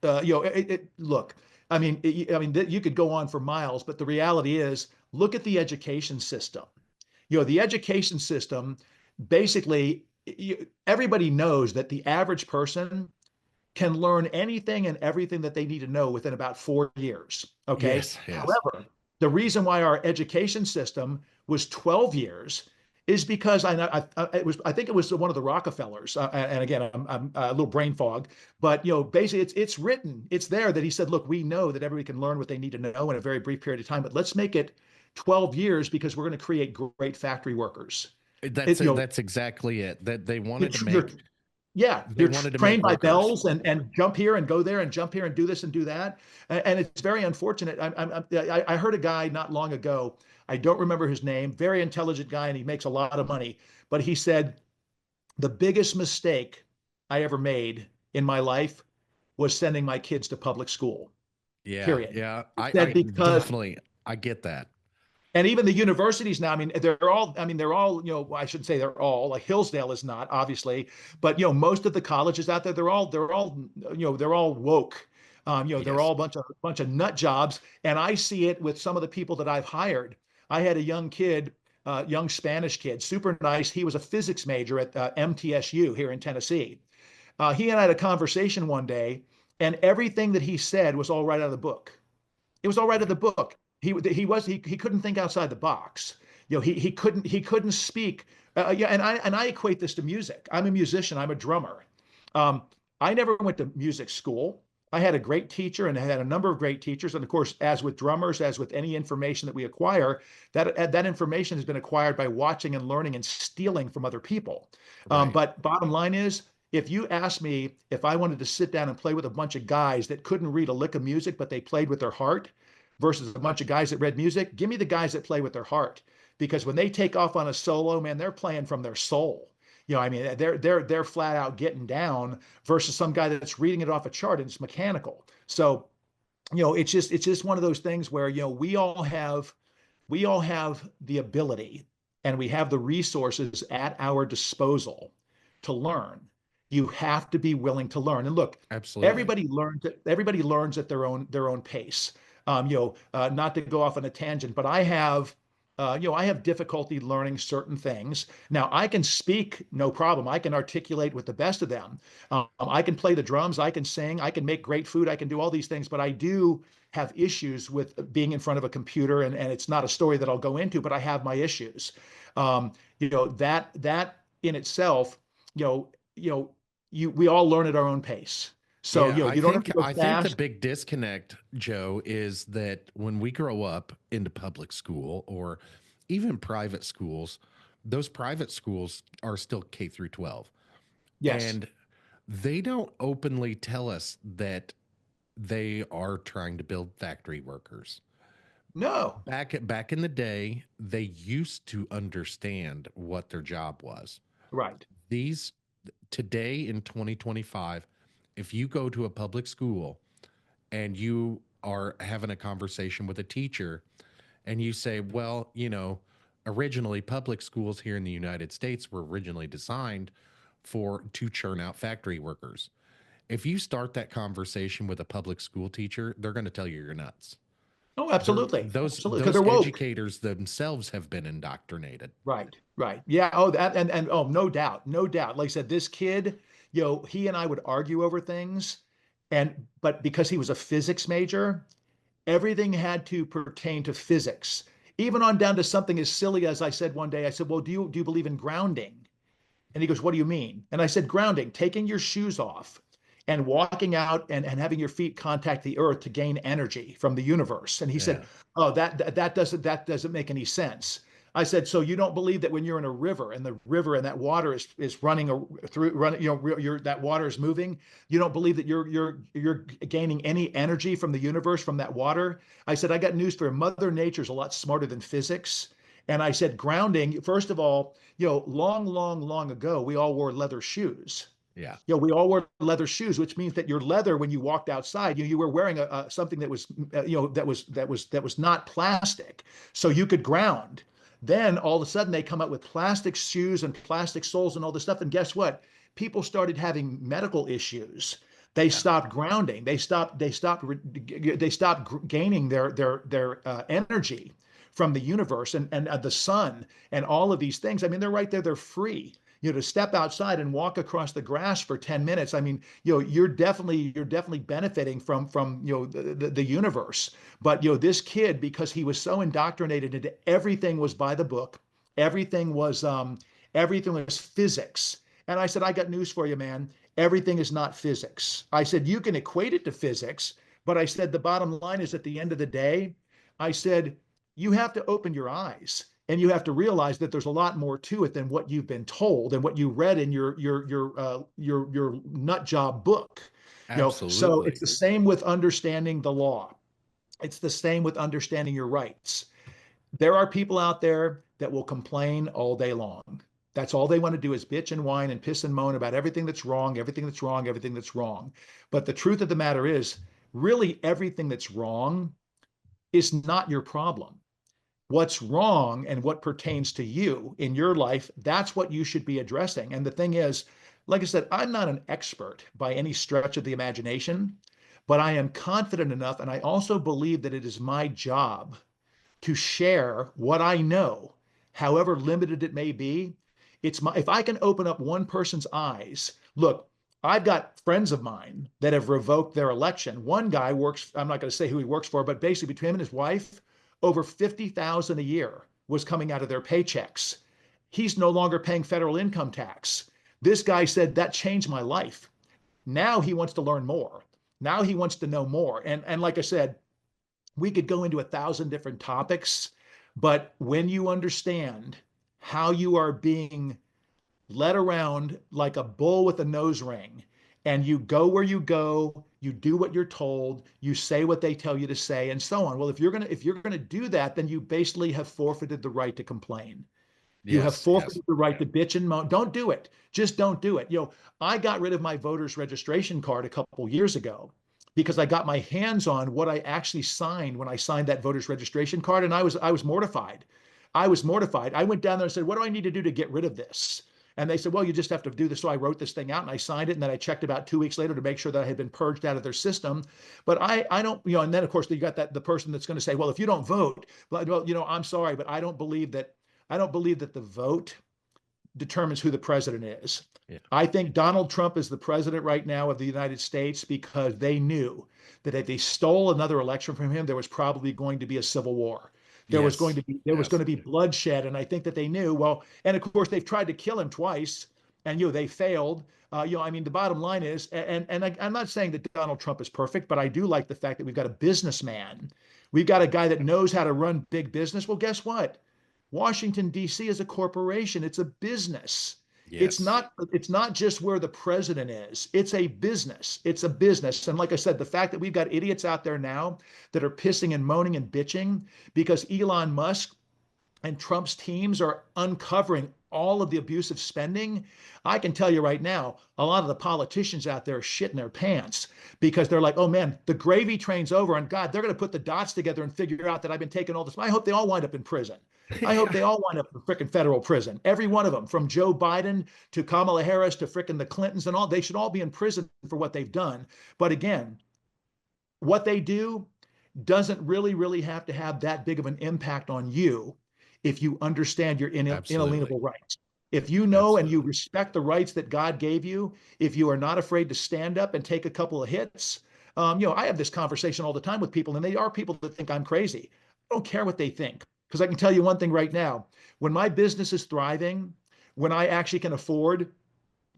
look, I mean, you could go on for miles, but the reality is, look at the education system. The education system, basically, everybody knows that the average person can learn anything and everything that they need to know within about 4 years. Okay. Yes, yes. However, the reason why our education system was 12 years is because I think it was one of the Rockefellers, and again I'm a little brain fog, but basically it's written, it's there that he said, look, we know that everybody can learn what they need to know in a very brief period of time, but let's make it 12 years because we're going to create great factory workers. That's It, you know, that's exactly it. That they you're, wanted to you're make yeah, they you're wanted to make trained by workers. bells and jump here and go there and jump here and do this and do that. And it's very unfortunate. I heard a guy not long ago. I don't remember his name. Very intelligent guy, and he makes a lot of money. But he said the biggest mistake I ever made in my life was sending my kids to public school. Yeah, Period. yeah. He I said because definitely I get that. and even the universities now, I mean, they're all, I shouldn't say they're all, like Hillsdale is not, obviously, but most of the colleges out there, they're all woke. They're Yes. all a bunch of nut jobs. And I see it with some of the people that I've hired. I had a young kid, young Spanish kid, super nice. He was a physics major at MTSU here in Tennessee. He and I had a conversation one day, and everything that he said was all right out of the book. It was all right out of Right. the book. He couldn't think outside the box. He couldn't speak. Yeah, and I equate this to music. I'm a musician. I'm a drummer. Um, I never went to music school. I had a great teacher, and I had a number of great teachers. And of course, as with drummers, as with any information that we acquire, that information has been acquired by watching and learning and stealing from other people. Right. But bottom line is, if you ask me if I wanted to sit down and play with a bunch of guys that couldn't read a lick of music, but they played with their heart, versus a bunch of guys that read music, give me the guys that play with their heart. Because when they take off on a solo, man, they're playing from their soul. I mean, they're flat out getting down versus some guy that's reading it off a chart and it's mechanical. So, it's just one of those things where, we all have the ability and we have the resources at our disposal to learn. You have to be willing to learn. And look, Absolutely. everybody learns at their own pace. Not to go off on a tangent, but I have difficulty learning certain things. Now I can speak, no problem. I can articulate with the best of them. I can play the drums. I can sing. I can make great food. I can do all these things, but I do have issues with being in front of a computer, and it's not a story that I'll go into, but I have my issues. That in itself, you know, you know, we all learn at our own pace. So, Yeah, you don't have to go I think the fast. big disconnect, Joe, is that when we grow up into public school or even private schools, those private schools are still K through 12. Yes. And they don't openly tell us that they are trying to build factory workers. No. Back in the day, they used to understand what their job was. Right. These Today in 2025, if you go to a public school and you are having a conversation with a teacher and you say, well, originally public schools here in the United States were originally designed for to churn out factory workers. If you start that conversation with a public school teacher, they're going to tell you you're nuts. Oh, They're absolutely. those Absolutely. Because those they're woke. educators themselves have been indoctrinated. Right, right. Yeah. Oh, that and oh, no doubt, no doubt. Like I said, this kid, he and I would argue over things, but because he was a physics major, everything had to pertain to physics, even on down to something as silly as I said one day. I said, "Well, do you believe in grounding?" And he goes, "What do you mean?" And I said, "Grounding, taking your shoes off and walking out and having your feet contact the earth to gain energy from the universe." And he said, Yeah. "Oh, that doesn't make any sense." I said, "So you don't believe that when you're in a river and the river and that water is running, that water is moving, you don't believe that you're gaining any energy from the universe from that water?" I said, "I got news for you. Mother Nature's a lot smarter than physics." And I said, grounding, first of all, long, long, long ago, we all wore leather shoes. Yeah. We all wore leather shoes, which means that your leather, when you walked outside, you were wearing something that was, that was not plastic, so you could ground. Then all of a sudden, they come up with plastic shoes and plastic soles and all this stuff. And guess what? People started having medical issues. They Yeah. stopped grounding. They stopped gaining their energy from the universe and the sun and all of these things. I mean, they're right there. They're free. to step outside and walk across the grass for 10 minutes. I mean, you're definitely benefiting from the universe. But this kid, because he was so indoctrinated into everything was by the book, everything was everything was physics. And I said, I got news for you, man. Everything is not physics. I said, you can equate it to physics, but I said, the bottom line is at the end of the day, I said, you have to open your eyes and you have to realize that there's a lot more to it than what you've been told and what you read in your nut job book. So it's Absolutely. the same with understanding the law. It's the same with understanding your rights. There are people out there that will complain all day long. That's all they want to do is bitch and whine and piss and moan about everything that's wrong, everything that's wrong, everything that's wrong. But the truth of the matter is, really, everything that's wrong is not your problem. What's wrong and what pertains to you in your life, that's what you should be addressing. And the thing is, like I said, I'm not an expert by any stretch of the imagination, but I am confident enough. And I also believe that it is my job to share what I know, however limited it may be. If I can open up one person's eyes. Look, I've got friends of mine that have revoked their election. One guy works, I'm not going to say who he works for, but basically between him and his wife, over 50,000 a year was coming out of their paychecks. He's no longer paying federal income tax. This guy said that changed my life. Now he wants to learn more. Now he wants to know more. And like I said, we could go into 1,000 different topics, but when you understand how you are being led around like a bull with a nose ring, and you go where you go, you do what you're told, you say what they tell you to say, and so on. Well, if you're gonna do that, then you basically have forfeited the right to complain. You have Yes. Yes. forfeited the right to bitch and moan. Don't do it. Just don't do it. I got rid of my voter's registration card a couple years ago because I got my hands on what I actually signed when I signed that voter's registration card, and I was mortified. I was mortified. I went down there and said, "What do I need to do to get rid of this?" And they said, "Well, you just have to do this." So I wrote this thing out and I signed it, and then I checked about 2 weeks later to make sure that I had been purged out of their system. But I don't, and then of course you got the person that's going to say, "Well, if you don't vote, well, I'm sorry, but I don't believe that the vote determines who the president is. Yeah. I think Donald Trump is the president right now of the United States because they knew that if they stole another election from him, there was probably going to be a civil war. There was going Yes. to be there was going to be Absolutely. bloodshed, and I think that they knew. Well, and of course they've tried to kill him twice, and they failed. I mean, the bottom line is, and I'm not saying that Donald Trump is perfect, but I do like the fact that we've got a businessman. We've got a guy that knows how to run big business. Well, guess what? Washington, D.C. is a corporation. It's a business. It's Yes. not it's not just where the president is. It's a business. It's a business. And like I said, the fact that we've got idiots out there now that are pissing and moaning and bitching because Elon Musk and Trump's teams are uncovering all of the abusive spending. I can tell you right now, a lot of the politicians out there are shitting their pants because they're like, oh man, the gravy train's over. And God, they're going to put the dots together and figure out that I've been taking all this. I hope they all wind up in prison. I hope Yeah. they all wind up in freaking federal prison. Every one of them, from Joe Biden to Kamala Harris to freaking the Clintons and all, they should all be in prison for what they've done. But again, what they do doesn't really have to have that big of an impact on you if you understand your Absolutely. inalienable rights. If you know and you Absolutely. respect the rights that God gave you, if you are not afraid to stand up and take a couple of hits, I have this conversation all the time with people, and they are people that think I'm crazy. I don't care what they think, because I can tell you one thing right now: when my business is thriving, when I actually can afford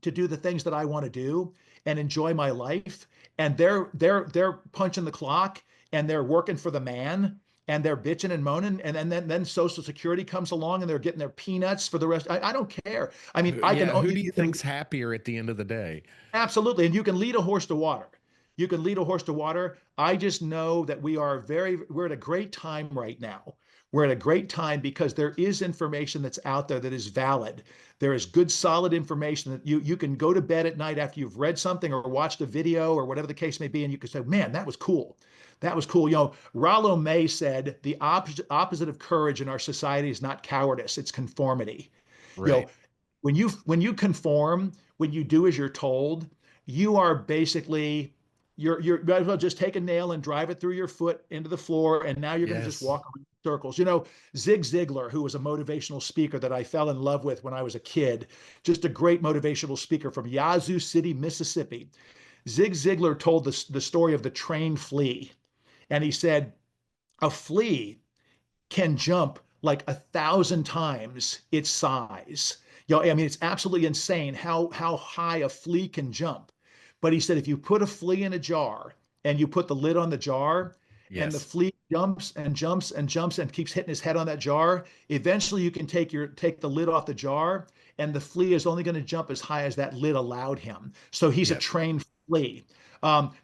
to do the things that I want to do and enjoy my life, and they're punching the clock and they're working for the man and they're bitching and moaning, and then Social Security comes along and they're getting their peanuts for the rest. I don't care. I mean, I can Yeah. Who you, do you you can think's happier at the end of the day? absolutely, and you can lead a horse to water. You can lead a horse to water. I just know that we're at a great time right now. We're at a great time because there is information that's out there that is valid. There is good, solid information that you can go to bed at night after you've read something or watched a video or whatever the case may be, and you can say, "Man, that was cool. That was cool." Rollo May said the opposite of courage in our society is not cowardice; it's conformity. You know, Right. when you conform, when you do as you're told, you are basically you might as well just take a nail and drive it through your foot into the floor, and now you're going to just Yes. walk around in circles. You know, Zig Ziglar, who was a motivational speaker that I fell in love with when I was a kid, just a great motivational speaker from Yazoo City, Mississippi. Zig Ziglar told the story of the trained flea, and he said a flea can jump like 1,000 times its size. You know, I mean, it's absolutely insane how high a flea can jump. But he said if you put a flea in a jar and you put the lid on the jar, and the Yes. flea jumps and jumps and jumps and keeps hitting his head on that jar, eventually you can take the lid off the jar, and the flea is only going to jump as high as that lid allowed him. So he's a Yep. trained flea.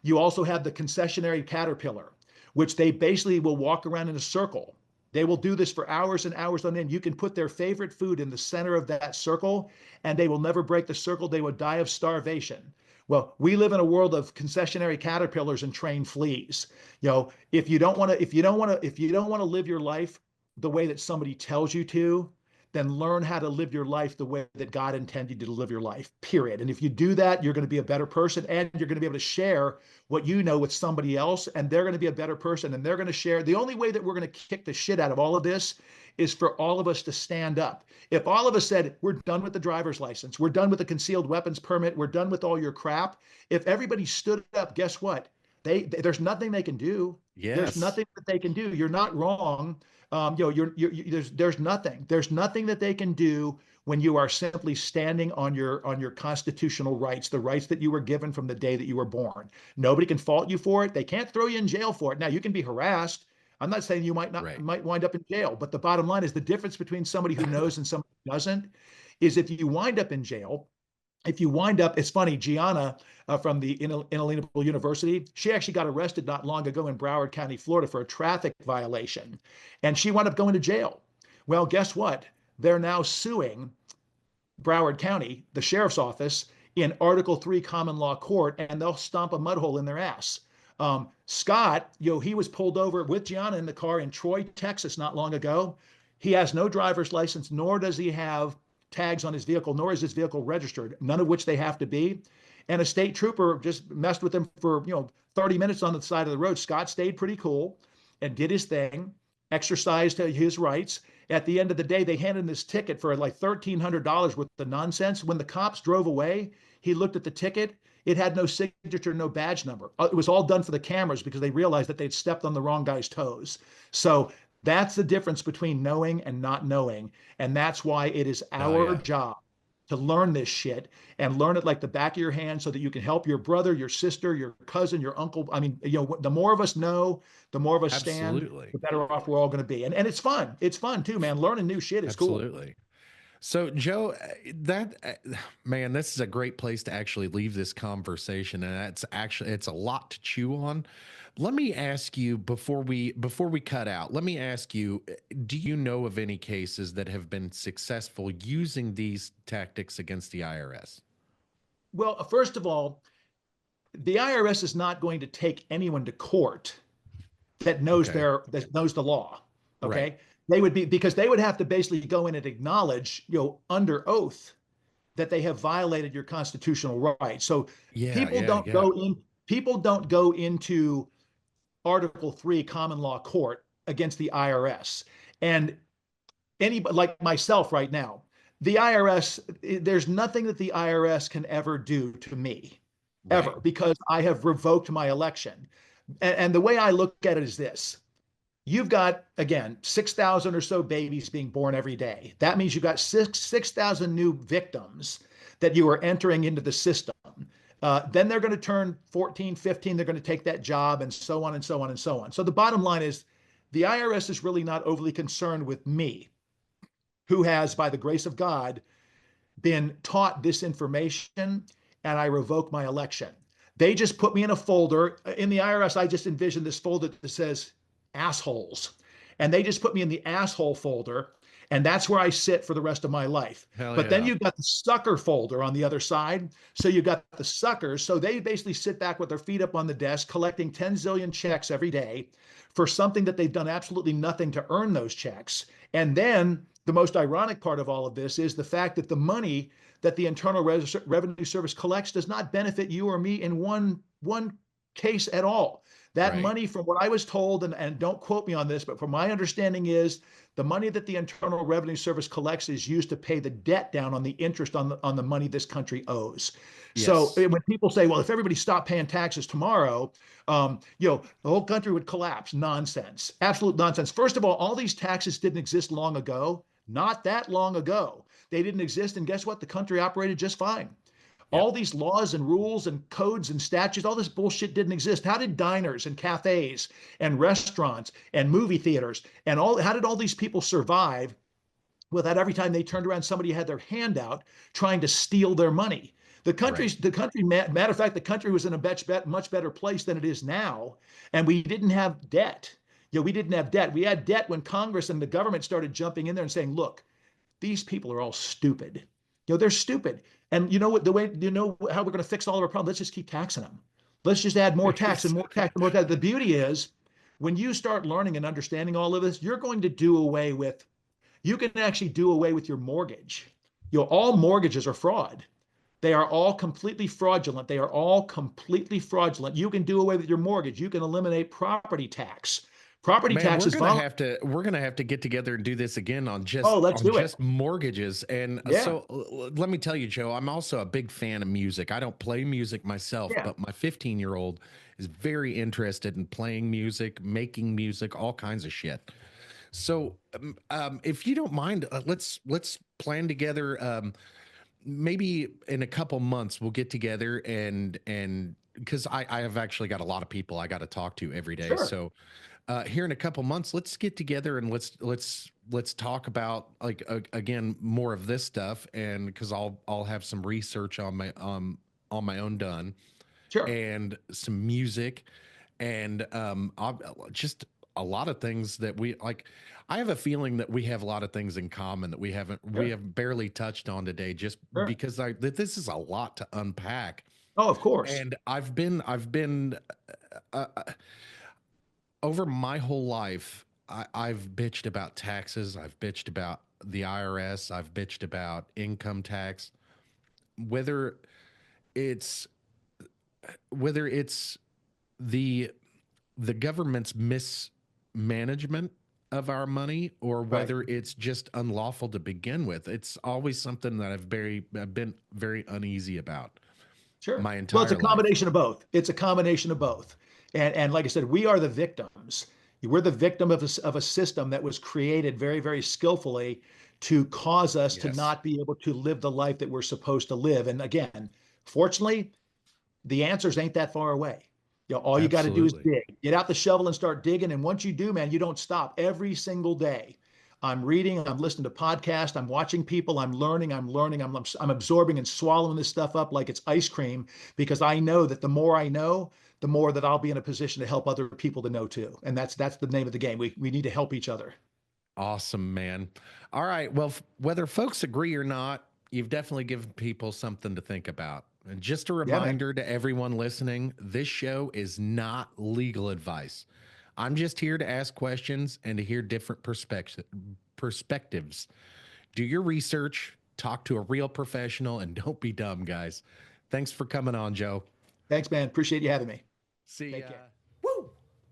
You also have the concessionary caterpillar, which they basically will walk around in a circle. They will do this for hours and hours on end. You can put their favorite food in the center of that circle, and they will never break the circle. They will die of starvation. Well, we live in a world of concessionary caterpillars and trained fleas. You know, if you don't want to live your life the way that somebody tells you to, then learn how to live your life the way that God intended you to live your life, period. And if you do that, you're going to be a better person, and you're going to be able to share what you know with somebody else, and they're going to be a better person, and they're going to share. The only way that we're going to kick the shit out of all of this is for all of us to stand up. If all of us said, we're done with the driver's license, we're done with the concealed weapons permit, we're done with all your crap, if everybody stood up, guess what? There's nothing they can do. There's Yes. nothing that they can do. You're not wrong. You know, there's nothing that they can do when you are simply standing on your constitutional rights, the rights that you were given from the day that you were born. Nobody can fault you for it. They can't throw you in jail for it. Now you can be harassed. I'm not saying you Right. might wind up in jail, but the bottom line is the difference between somebody who knows and somebody who doesn't is if you wind up in jail, if you wind up, it's funny, Gianna from the Inalienable University, she actually got arrested not long ago in Broward County, Florida for a traffic violation. And she wound up going to jail. Well, guess what? They're now suing Broward County, the sheriff's office, in Article 3 common law court, and they'll stomp a mud hole in their ass. Scott, you know, he was pulled over with Gianna in the car in Troy, Texas, not long ago. He has no driver's license, nor does he have tags on his vehicle, nor is his vehicle registered, none of which they have to be. And a state trooper just messed with him for 30 minutes on the side of the road. Scott stayed pretty cool and did his thing, exercised his rights. At the end of the day, they handed him this ticket for like $1,300 worth of nonsense. When the cops drove away, he looked at the ticket. It had no signature, no badge number. It was all done for the cameras because they realized that they'd stepped on the wrong guy's toes. So that's the difference between knowing and not knowing. And that's why it is Oh our yeah. job to learn this shit and learn it like the back of your hand so that you can help your brother, your sister, your cousin, your uncle. I mean, the more of us know, the more of us stand, Absolutely. the better off we're all going to be. And it's fun. It's fun too, man. Learning new shit is cool. Absolutely. So, Joe, that man, this is a great place to actually leave this conversation, and it's a lot to chew on. Let me ask you before we cut out. Let me ask you: do you know of any cases that have been successful using these tactics against the IRS? Well, first of all, the IRS is not going to take anyone to court Okay, that knows the law. right. Okay, they would be because they would have to basically go in and acknowledge, under oath, that they have violated your constitutional rights. So Yeah, people yeah, don't yeah. go in. People don't go into Article 3 common law court against the IRS. And anybody like myself right now, the IRS, there's nothing that the IRS can ever do to me, Right. ever, because I have revoked my election. And the way I look at it is this: you've got, again, 6,000 or so babies being born every day. That means you've got 6,000 new victims that you are entering into the system. Then they're going to turn 14, 15. They're going to take that job, and so on and so on and so on. So the bottom line is the IRS is really not overly concerned with me, who has, by the grace of God, been taught this information, and I revoke my election. They just put me in a folder. In the IRS, I just envision this folder that says assholes. And they just put me in the asshole folder. And that's where I sit for the rest of my life. Hell But then yeah. you've got the sucker folder on the other side. So you've got the suckers. So they basically sit back with their feet up on the desk, collecting 10 zillion checks every day for something that they've done absolutely nothing to earn those checks. And then the most ironic part of all of this is the fact that the money that the Internal Revenue Service collects does not benefit you or me in one case at all. That Right. money, from what I was told, and don't quote me on this, but from my understanding is the money that the Internal Revenue Service collects is used to pay the debt down on the interest on the money this country owes. So Yes. when people say, well, if everybody stopped paying taxes tomorrow, the whole country would collapse. Nonsense. Absolute nonsense. First of all these taxes didn't exist long ago. Not that long ago. They didn't exist. And guess what? The country operated just fine. Yep. All these laws and rules and codes and statutes, all this bullshit didn't exist. How did diners and cafes and restaurants and movie theaters and how did all these people survive without every time they turned around, somebody had their hand out trying to steal their money? Right. Matter of fact, the country was in a much better place than it is now. And we didn't have debt. We didn't have debt. We had debt when Congress and the government started jumping in there and saying, look, these people are all stupid. They're stupid. And you know what? How we're going to fix all of our problems? Let's just keep taxing them. Let's just add more tax and more tax and more tax. The beauty is, when you start learning and understanding all of this, you can actually do away with your mortgage. All mortgages are fraud. They are all completely fraudulent. They are all completely fraudulent. You can do away with your mortgage. You can eliminate property tax. Property Man, tax is voluntary. we're gonna have to get together and do this again on Oh, let's do it. just mortgages. And Yeah. let me tell you, Joe, I'm also a big fan of music. I don't play music myself, Yeah. but my 15-year-old is very interested in playing music, making music, all kinds of shit. So, if you don't mind, let's plan together. Maybe in a couple months we'll get together and because I have actually got a lot of people I got to talk to every day. Sure. So here in a couple months, let's get together and let's talk about like again more of this stuff, and because I'll have some research on my own done, Sure. and some music, and I'll, just a lot of things that we like. I have a feeling that we have a lot of things in common that we Sure. have barely touched on today, just Sure. because that this is a lot to unpack. Oh, of course. And I've been over my whole life, I've bitched about taxes. I've bitched about the IRS. I've bitched about income tax. Whether it's whether it's the the government's mismanagement of our money, or Right. whether it's just unlawful to begin with, it's always something that I've been very uneasy about Sure. my Well, it's a entire life. combination of both. It's a combination of both. And like I said, we are the victims. We're the victim of a system that was created very, very skillfully to cause us to Yes, not be able to live the life that we're supposed to live. And again, fortunately, the answers ain't that far away. All you got to do is absolutely. dig. Get out the shovel and start digging. And once you do, man, you don't stop every single day. I'm reading, I'm listening to podcasts, I'm watching people, I'm absorbing and swallowing this stuff up like it's ice cream, because I know that the more I know, the more that I'll be in a position to help other people to know too. And that's the name of the game. We need to help each other. Awesome, man. All right. Well, whether folks agree or not, you've definitely given people something to think about. And just a Yeah, man. reminder to everyone listening, this show is not legal advice. I'm just here to ask questions and to hear different perspectives. Do your research, talk to a real professional, and don't be dumb, guys. Thanks for coming on, Joe. Thanks, man. Appreciate you having me. See Take ya. care.